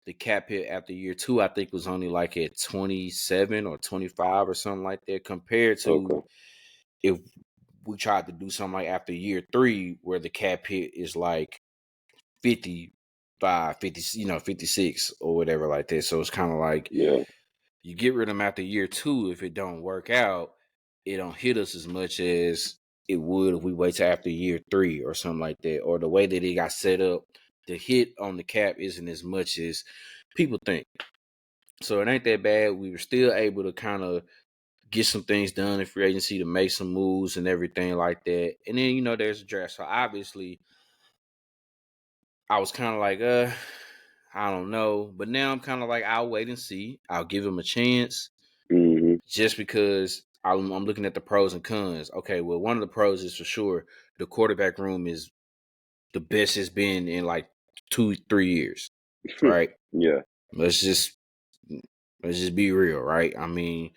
S1: the cap hit after year two, I think was only like at 27 or 25 or something like that, compared to
S2: Okay.
S1: if we tried to do something like after year three, where the cap hit is like 55, 50, 56 or whatever like that. So it's kind of like
S2: Yeah.
S1: you get rid of them after year two. If it don't work out, it don't hit us as much as it would if we wait till after year three or something like that. Or the way that it got set up, the hit on the cap isn't as much as people think. So it ain't that bad. We were still able to kind of get some things done in free agency to make some moves and everything like that. And then, there's a draft. So obviously I was kind of like, I don't know. But now I'm kind of like, I'll wait and see. I'll give him a chance
S2: Mm-hmm.
S1: just because I'm looking at the pros and cons. Okay, well, one of the pros is for sure the quarterback room is the best it's been in like 2-3 years, right?
S2: Yeah.
S1: Let's just let's just be real, right? I mean,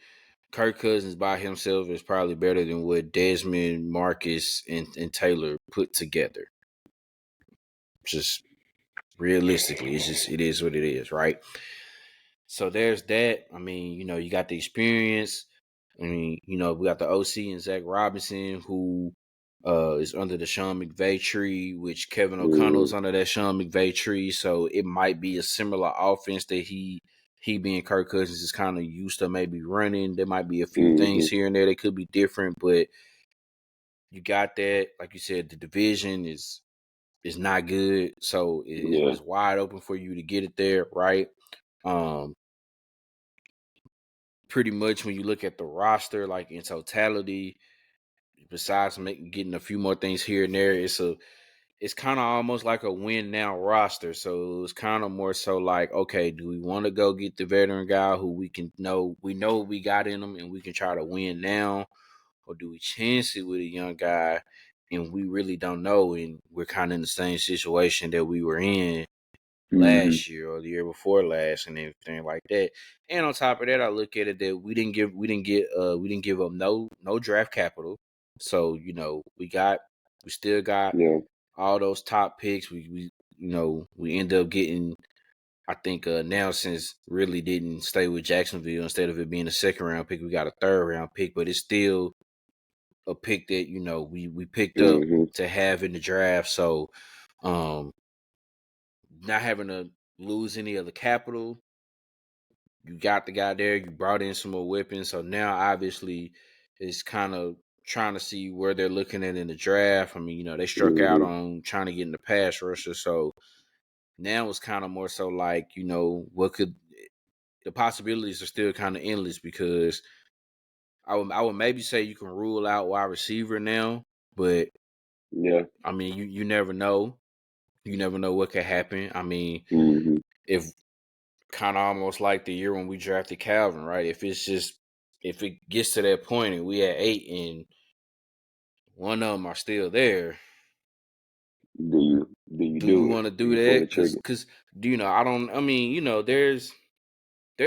S1: Kirk Cousins by himself is probably better than what Desmond, Marcus, and Taylor put together. Just realistically, it is what it is, right? So there's that. I mean, you got the experience. I mean, we got the OC and Zach Robinson, who is under the Sean McVay tree, which Kevin O'Connell
S2: Mm-hmm.
S1: is under that Sean McVay tree. So it might be a similar offense that he being Kirk Cousins is kind of used to maybe running. There might be a few
S2: Mm-hmm.
S1: things here and there that could be different, but you got that. Like you said, the division is not good, so
S2: Yeah.
S1: it's wide open for you to get it there, right? Um, Pretty much when you look at the roster, like in totality, besides getting a few more things here and there, it's kind of almost like a win now roster. So it's kind of more so like, okay, do we want to go get the veteran guy who we know we got in him and we can try to win now, or do we chance it with a young guy and we really don't know, and we're kind of in the same situation that we were in
S2: Mm-hmm.
S1: last year or the year before last and everything like that. And on top of that, I look at it that we didn't give up no draft capital. So, we still got
S2: Yeah.
S1: all those top picks. We end up getting, I think Nelson's really didn't stay with Jacksonville. Instead of it being a second round pick, we got a third round pick, but it's still a pick that, we picked up
S2: Mm-hmm.
S1: to have in the draft. So um not having to lose any of the capital. You got the guy there. You brought in some more weapons. So now, obviously, it's kind of trying to see where they're looking at in the draft. I mean, they struck out
S2: Mm-hmm.
S1: on trying to get in the pass rusher. So now it's kind of more so like, what could the possibilities are still kind of endless, because I would maybe say you can rule out wide receiver now, but
S2: Yeah.
S1: I mean, you never know. You never know what could happen. I mean,
S2: Mm-hmm.
S1: if kind of almost like the year when we drafted Calvin, right? If it gets to that point and we at 8 and one of them are still there,
S2: Do you
S1: do you
S2: do it?
S1: want to
S2: Do
S1: do
S2: you pull
S1: that?
S2: the trigger?
S1: Because I don't. I mean, there's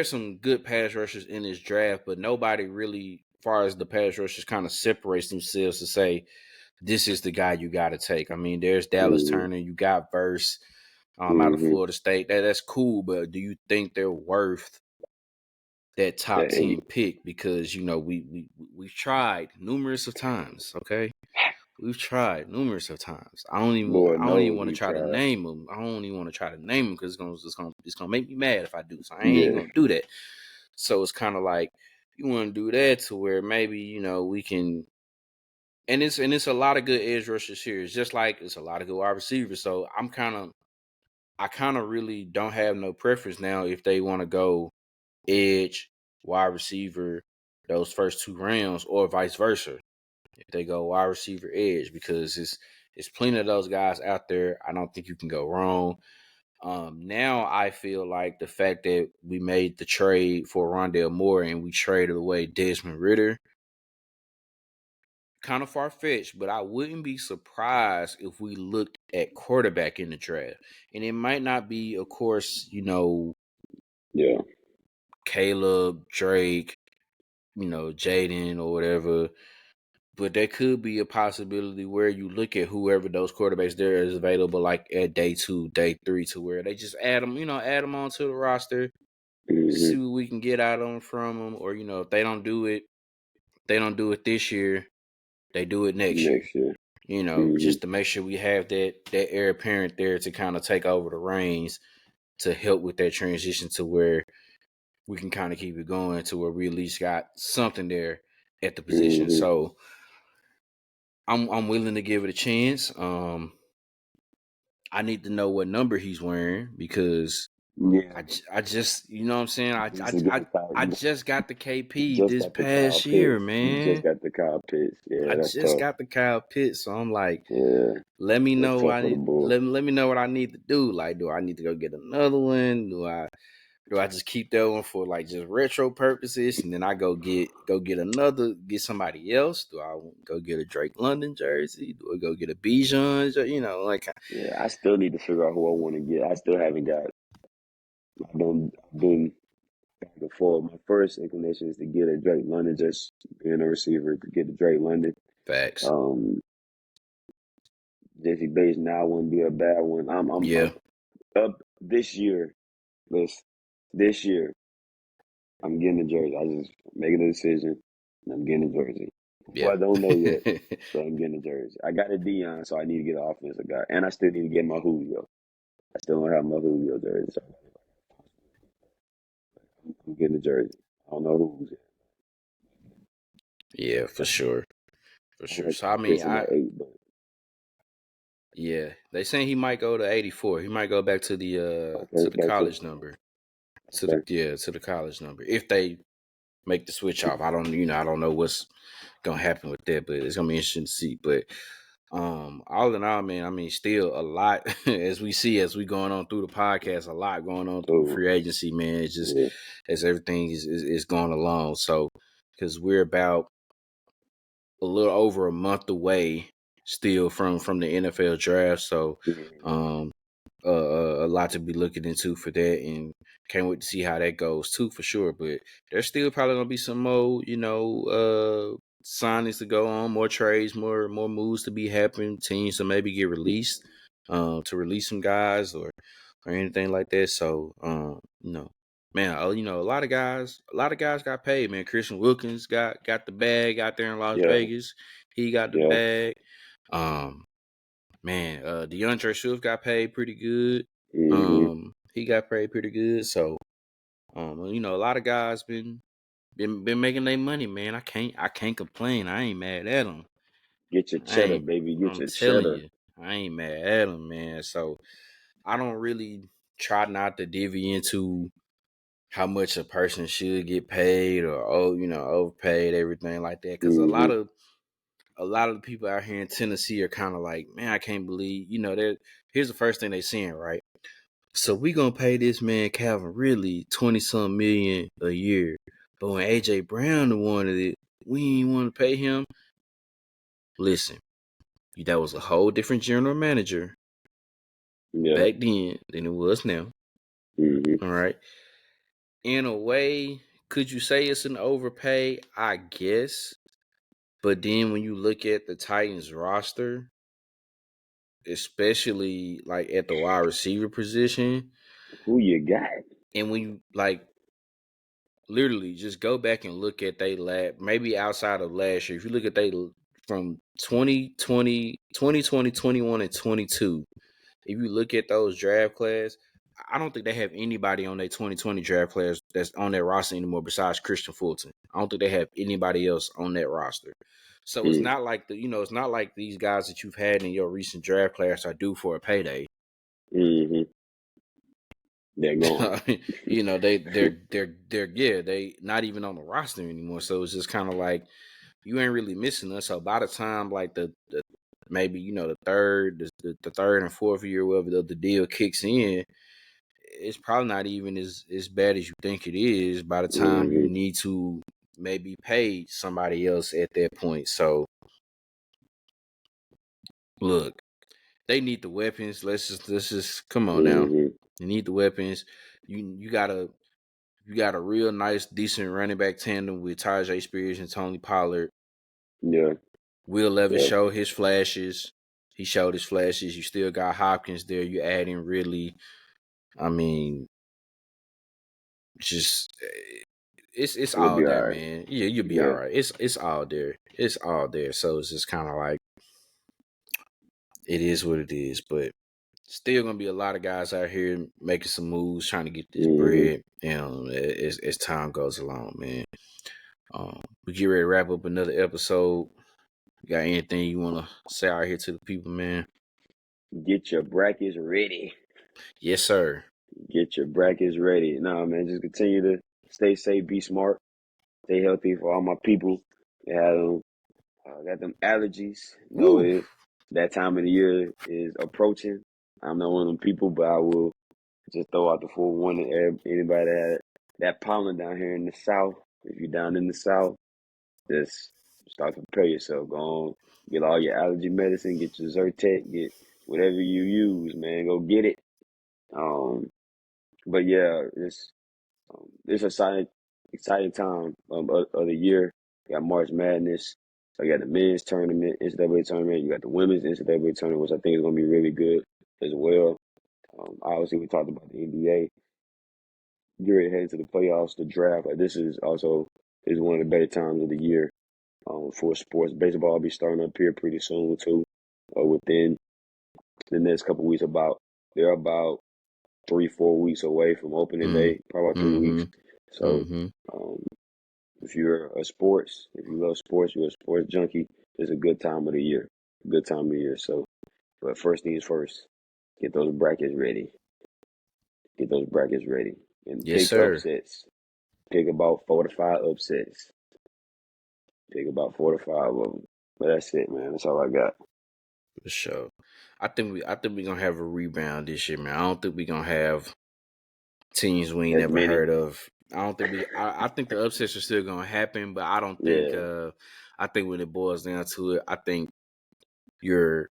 S1: some good pass rushers in this draft, but nobody really, as far as the pass rushers, kind of separates themselves to say this is the guy you got to take. I mean, there's Dallas
S2: Mm-hmm.
S1: Turner, you got Verse, out of
S2: Mm-hmm.
S1: Florida State. That's cool, but do you think they're worth that top
S2: That
S1: 10
S2: eight.
S1: pick? Because we've tried numerous of times. Okay, we've tried numerous of times.
S2: Lord
S1: I don't even
S2: knows
S1: want to
S2: we
S1: try to
S2: tried.
S1: name them. I don't even want to try to name them because it's gonna make me mad if I do. So I ain't even
S2: Yeah.
S1: gonna do that. So it's kind of like you want to do that to where maybe we can. And it's a lot of good edge rushers here. It's just like it's a lot of good wide receivers. So I kind of really don't have no preference now if they want to go edge, wide receiver, those first 2 rounds, or vice versa. If they go wide receiver, edge, because it's plenty of those guys out there. I don't think you can go wrong. Now I feel like the fact that we made the trade for Rondale Moore and we traded away Desmond Ritter, kind of far fetched, but I wouldn't be surprised if we looked at quarterback in the draft. And it might not be, of course,
S2: Yeah.
S1: Caleb, Drake, Jaden or whatever. But there could be a possibility where you look at whoever those quarterbacks there is available, like at day 2, day 3, to where they just add them onto the roster,
S2: Mm-hmm.
S1: see what we can get out of them from them, or if they don't do it this year, they do it next year.
S2: Next year.
S1: Just
S2: Mm-hmm.
S1: to make sure we have that heir apparent there to kind of take over the reins to help with that transition to where we can kind of keep it going to where we at least got something there at the position.
S2: Mm-hmm.
S1: So I'm willing to give it a chance. I need to know what number he's wearing because
S2: Yeah.
S1: I just what I'm saying.
S2: Just to get the
S1: I
S2: Kyle,
S1: just got the
S2: you
S1: KP
S2: just
S1: this
S2: got the Kyle
S1: past year,
S2: Pitts. You just
S1: man.
S2: got the Kyle Pitts. Yeah,
S1: I
S2: that's
S1: just
S2: tough.
S1: got the Kyle Pitts, so I'm like,
S2: Yeah,
S1: let me
S2: that's
S1: know what
S2: tough
S1: I
S2: for the
S1: need.
S2: Bulls.
S1: Let me know what I need to do. Like, do I need to go get another one? Do I just keep that one for like just retro purposes, and then I get somebody else? Do I go get a Drake London jersey? Do I go get a Bijan? Like
S2: Yeah, I still need to figure out who I want to get. I still haven't got. I've been back and forth. My first inclination is to get a Drake London, just being a receiver to get a Drake London.
S1: facts.
S2: Um, Jesse Bates now wouldn't be a bad one. I'm
S1: Yeah,
S2: up this year. This year I'm getting a jersey. I just making a decision, and I'm getting a jersey. Who
S1: yeah,
S2: I don't know yet, but I'm getting a jersey. I got a Dion, so I need to get an offensive guy, and I still need to get my Julio. I still don't have my Julio jersey, so I'm getting a jersey. I don't know who's yet.
S1: yeah, for sure, for
S2: I
S1: sure.
S2: like
S1: So
S2: Kyle
S1: I mean,
S2: Pitts in the 8, but
S1: they saying he might go to 84. He might go back
S2: okay,
S1: to the
S2: back to
S1: college number.
S2: okay.
S1: To the college number if they make the switch off. I don't know what's gonna happen with that, but it's gonna be interesting to see. But all in all, man, I mean, still a lot as we going on through the podcast, a lot going on through
S2: So
S1: free agency, man. It's just
S2: yeah,
S1: as everything is going along. So because we're about a little over a month away still from the NFL draft, so
S2: mm-hmm.
S1: um a lot to be looking into for that, and can't wait to see how that goes too, for sure. But there's still probably gonna be some more, signings to go on, more trades, more moves to be happening, teams to maybe get released, to release some guys or anything like that. So, man, a lot of guys got paid, man. Christian Wilkins got the bag out there in Las
S2: Yeah,
S1: Vegas. He got the
S2: yeah,
S1: bag. Um, Man, DeAndre Swift got paid pretty good.
S2: mm-hmm.
S1: He got paid pretty good. So, a lot of guys been making their money, man. I can't complain. I ain't mad at them.
S2: Get your
S1: I
S2: cheddar,
S1: ain't.
S2: baby. Get
S1: I'm
S2: your
S1: telling
S2: cheddar.
S1: you, I ain't mad at them, man. So I don't really try not to divvy into how much a person should get paid or overpaid, everything like that. Because
S2: Mm-hmm.
S1: a lot of the people out here in Tennessee are kind of like, man, I can't believe, here's the first thing they seeing, right? So we gonna pay this man Calvin Ridley 20-some million a year. But when AJ Brown wanted it, we ain't want to pay him. Listen, that was a whole different general manager
S2: Yeah.
S1: back then than it was now.
S2: Mm-hmm.
S1: All right. In a way, could you say it's an overpay? I guess. But then when you look at the Titans roster, especially like at the wide receiver position,
S2: Who you got?
S1: and when you like literally just go back and look at they lab maybe outside of last year, if you look at they from 2020, 2020, 21, and 22, if you look at those draft class, I don't think they have anybody on their 2020 draft class that's on their roster anymore besides Christian Fulton. I don't think they have anybody else on that roster. So it's
S2: Mm,
S1: not like it's not like these guys that you've had in your recent draft class are due for a payday.
S2: mm-hmm. They're gone.
S1: They not even on the roster anymore. So it's just kind of like you ain't really missing us. So by the time like the maybe the third and fourth year, wherever the deal kicks in, it's probably not even as bad as you think it is by the time you
S2: Mm-hmm.
S1: need to maybe pay somebody else at that point. So look, they need the weapons. Let's just come on now.
S2: Mm-hmm.
S1: They need the weapons. You got a real nice, decent running back tandem with Tajay Spears and Tony Pollard.
S2: Yeah.
S1: Will Levis
S2: Yeah.
S1: showed his flashes. He showed his flashes. You still got Hopkins there. You add in Ridley. I mean, just it's
S2: It'll
S1: all
S2: be all
S1: there,
S2: right.
S1: man. Yeah, you'll be all
S2: Yeah.
S1: right. It's all there. It's all there. So it's just kind of like it is what it is. But still gonna be a lot of guys out here making some moves, trying to get this
S2: Mm-hmm.
S1: bread. As time goes along, man. We get ready to wrap up another episode. You got anything you want to say out here to the people, man?
S2: Get your brackets ready.
S1: Yes, sir.
S2: Get your brackets ready. Nah, man, just continue to stay safe, be smart, stay healthy for all my people. They had got them allergies. Know
S1: Woo.
S2: it. That time of the year is approaching. I'm not one of them people, but I will just throw out the full warning to anybody that had that pollen down here in the south. If you're down in the south, just start to prepare yourself. Go on, get all your allergy medicine, get your Zyrtec, get whatever you use, man. Go get it. Um, but yeah, it's exciting time of the year. You got March Madness. So you got the men's tournament, NCAA tournament. You got the women's NCAA tournament, which I think is going to be really good as well. Obviously, we talked about the NBA. You're ready to head into the playoffs, the draft. Like this is also is one of the better times of the year for sports. Baseball will be starting up here pretty soon too. Within the next couple of weeks, they're about 3-4 weeks away from opening
S1: Mm.
S2: day, probably about 3 weeks.
S1: Mm-hmm.
S2: So
S1: Mm-hmm.
S2: um, if you love sports, you're a sports junkie, it's a good time of the year. Good time of the year. So, but first things first, get those brackets ready. Get those brackets ready. And
S1: Yes,
S2: pick
S1: sir.
S2: upsets. Pick about 4 to 5 upsets. Pick about 4 to 5 of them. But that's it, man. That's all I got.
S1: For sure. I think we gonna have a rebound this year, man. I don't think we gonna have teams we ain't
S2: As
S1: never
S2: many.
S1: heard of. I think the upsets are still gonna happen, but I don't think
S2: Yeah.
S1: I think when it boils down to it, your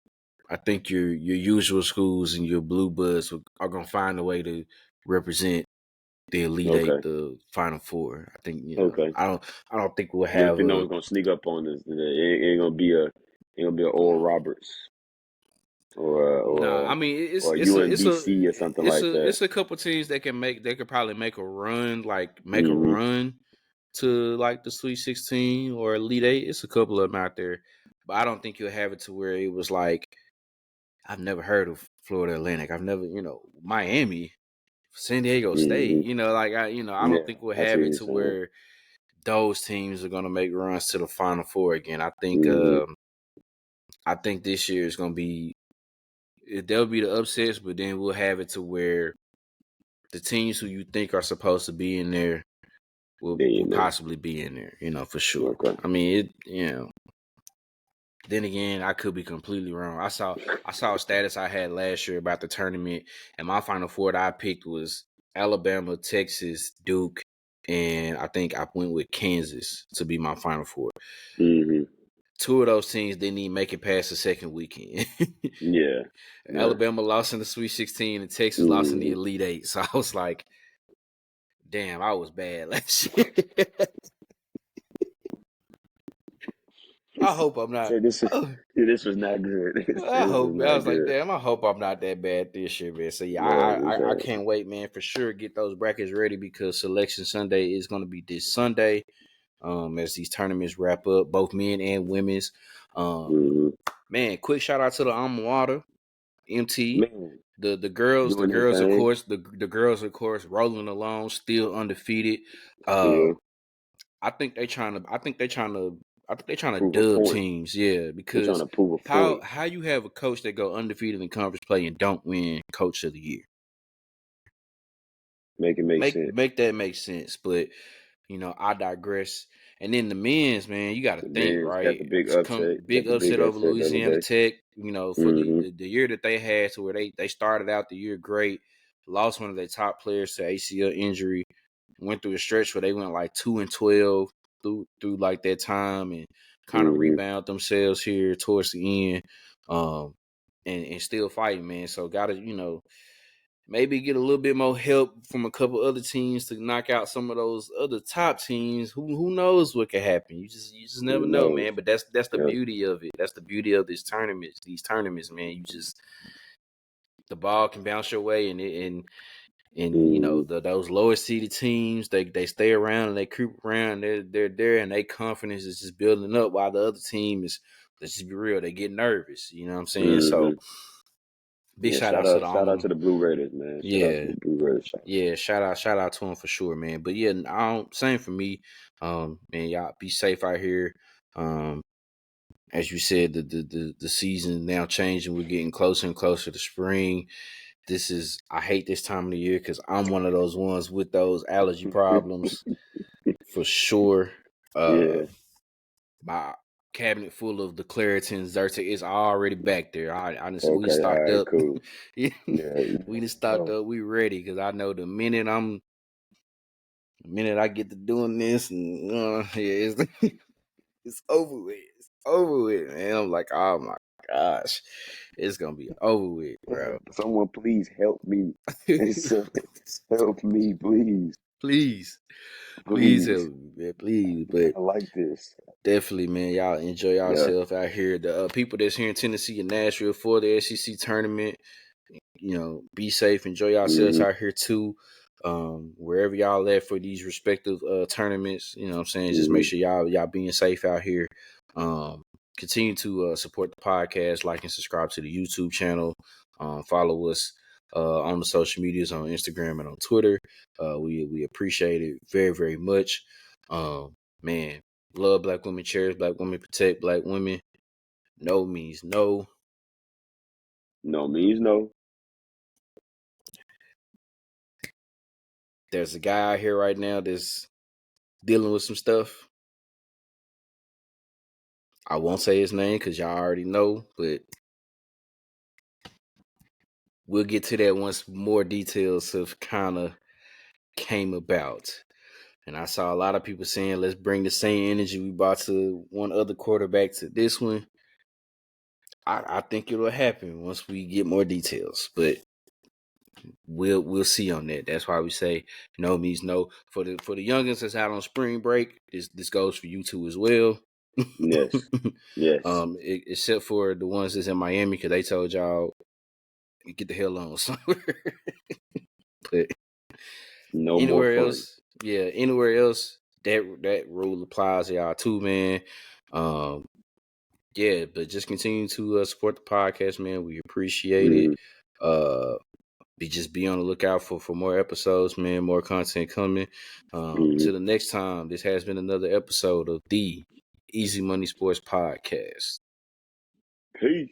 S1: your usual schools and your blue buds are gonna find a way to represent the Elite Eight,
S2: Okay.
S1: the Final Four. I think
S2: Okay.
S1: I don't think we'll
S2: You don't
S1: have
S2: think no
S1: a
S2: one's gonna sneak up on us? It ain't gonna be a Oral Roberts or
S1: nah. I
S2: or
S1: mean,
S2: or UMBC or something like that.
S1: it's a couple teams that could probably make a run, like make a
S2: Mm-hmm.
S1: run to like the Sweet 16 or Elite Eight. It's a couple of them out there, but I don't think you'll have it to where it was like I've never heard of Florida Atlantic. I've never Miami, San Diego State.
S2: Mm-hmm.
S1: I don't
S2: Yeah,
S1: think we'll
S2: I see
S1: have
S2: what
S1: it
S2: you're
S1: to
S2: saying.
S1: where those teams are gonna make runs to the Final Four again.
S2: Mm-hmm.
S1: I think this year is gonna be there'll be the upsets, but then we'll have it to where the teams who you think are supposed to be in there will
S2: Being there.
S1: possibly be in there, for sure.
S2: Okay.
S1: I mean, then again, I could be completely wrong. I saw a status I had last year about the tournament, and my Final Four that I picked was Alabama, Texas, Duke, and I think I went with Kansas to be my Final Four.
S2: Mm-hmm.
S1: Two of those teams didn't even make it past the second weekend.
S2: Yeah. Yeah.
S1: Alabama lost in the Sweet 16 and Texas lost in the
S2: Mm-hmm.
S1: Elite Eight. So I was like, damn, I was bad last year. I hope I'm not.
S2: So
S1: Oh,
S2: this was not good.
S1: I
S2: This was
S1: hope I
S2: not
S1: was like,
S2: good.
S1: damn. I hope I'm not that bad this year, man. So yeah,
S2: Yeah, for
S1: I
S2: sure.
S1: can't wait, man. For sure, get those brackets ready because Selection Sunday is going to be this Sunday. As these tournaments wrap up, both men and women's. Um,
S2: Mm-hmm.
S1: man, quick shout out to the alma mater, MT.
S2: Man,
S1: The
S2: doing their
S1: girls, of
S2: thing
S1: course, the girls, of course, rolling along, still undefeated. Uh,
S2: still.
S1: I think they trying to. I think they trying to
S2: Prove a
S1: dub
S2: point.
S1: teams. Yeah,
S2: They're trying
S1: because
S2: to prove a
S1: how
S2: point.
S1: how you have a coach that go undefeated in conference play and don't win Coach of the Year?
S2: Make it make
S1: Make
S2: sense.
S1: make that make sense. But I digress. And then the men's, man, you got to
S2: The
S1: think,
S2: men's got
S1: right?
S2: the big
S1: It's come
S2: upset. Got
S1: big
S2: the big
S1: upset over
S2: upset the other
S1: Louisiana
S2: day.
S1: Tech. For
S2: Mm-hmm.
S1: the year that they had, to where they started out the year great, lost one of their top players to ACL injury, went through a stretch where they went like 2-12 through like that time, and kind of
S2: Mm-hmm.
S1: rebound themselves here towards the end, and still fighting, man. So gotta maybe get a little bit more help from a couple other teams to knock out some of those other top teams. Who knows what could happen? You just never
S2: Who
S1: know,
S2: knows?
S1: man. But that's the
S2: Yep.
S1: beauty of it. That's the beauty of these tournaments, man. The ball can bounce your way, and
S2: Mm-hmm.
S1: those lower seeded teams, they stay around and they creep around. They're there, and their confidence is just building up, while the other team is, let's just be real, they get nervous. You know what I'm saying? So
S2: Mm-hmm.
S1: big
S2: Yeah.
S1: shout outs to the
S2: Shout out
S1: alma.
S2: to the Blue Raiders, man. Shout out to
S1: Yeah,
S2: the Blue Raiders. Shout out to
S1: yeah, shout out to him for sure, man. But yeah, same for me. Man, y'all be safe out here. As you said, the season now changing. We're getting closer and closer to spring. I hate this time of the year because I'm one of those ones with those allergy
S2: them.
S1: problems for sure. Uh,
S2: Yeah.
S1: my cabinet full of the Claritin Zyrtec is already back there. We
S2: Okay.
S1: just
S2: All
S1: stocked
S2: right.
S1: up.
S2: Cool.
S1: Yeah,
S2: Yeah. You
S1: we
S2: never
S1: just stocked
S2: know.
S1: up. We ready because I know the minute I get to doing this, and yeah, it's over with. It's over with, man. I'm like, oh my gosh, it's gonna be over with, bro.
S2: Someone please help me. Help me, please.
S1: please, please
S2: Please.
S1: help me, man, please.
S2: I do
S1: But
S2: not like this.
S1: definitely, man, y'all enjoy
S2: Yeah.
S1: yourself out here. The people that's here in Tennessee and Nashville for the SEC tournament, be safe, enjoy yourselves
S2: Mm-hmm.
S1: out here too. Wherever y'all at for these respective tournaments, you know what I'm saying? Just make
S2: Mm-hmm.
S1: sure y'all being safe out here. Um, Continue to support the podcast, like and subscribe to the YouTube channel. Follow us on the social medias on Instagram and on Twitter. We appreciate it very, very much. Man, love black women, cherish black women, protect black women. No means no.
S2: No means no.
S1: There's a guy out here right now that's dealing with some stuff. I won't say his name because y'all already know, but we'll get to that once more details have kind of came about. And I saw a lot of people saying, let's bring the same energy we brought to one other quarterback to this one. I think it'll happen once we get more details, but we'll see on that. That's why we say no means no. For the youngins that's out on spring break, this goes for you too as well.
S2: Yes. Yes.
S1: Except for the ones that's in Miami, because they told y'all get the hell on somewhere. But
S2: No more fun.
S1: anywhere else, that rule applies to y'all too, man. Um, but just continue to support the podcast, man. We appreciate it.
S2: Mm-hmm.
S1: Uh, be on the lookout for more episodes, man. More content coming.
S2: Mm-hmm.
S1: Until the next time, this has been another episode of the Easy Money Sports Podcast.
S2: Peace.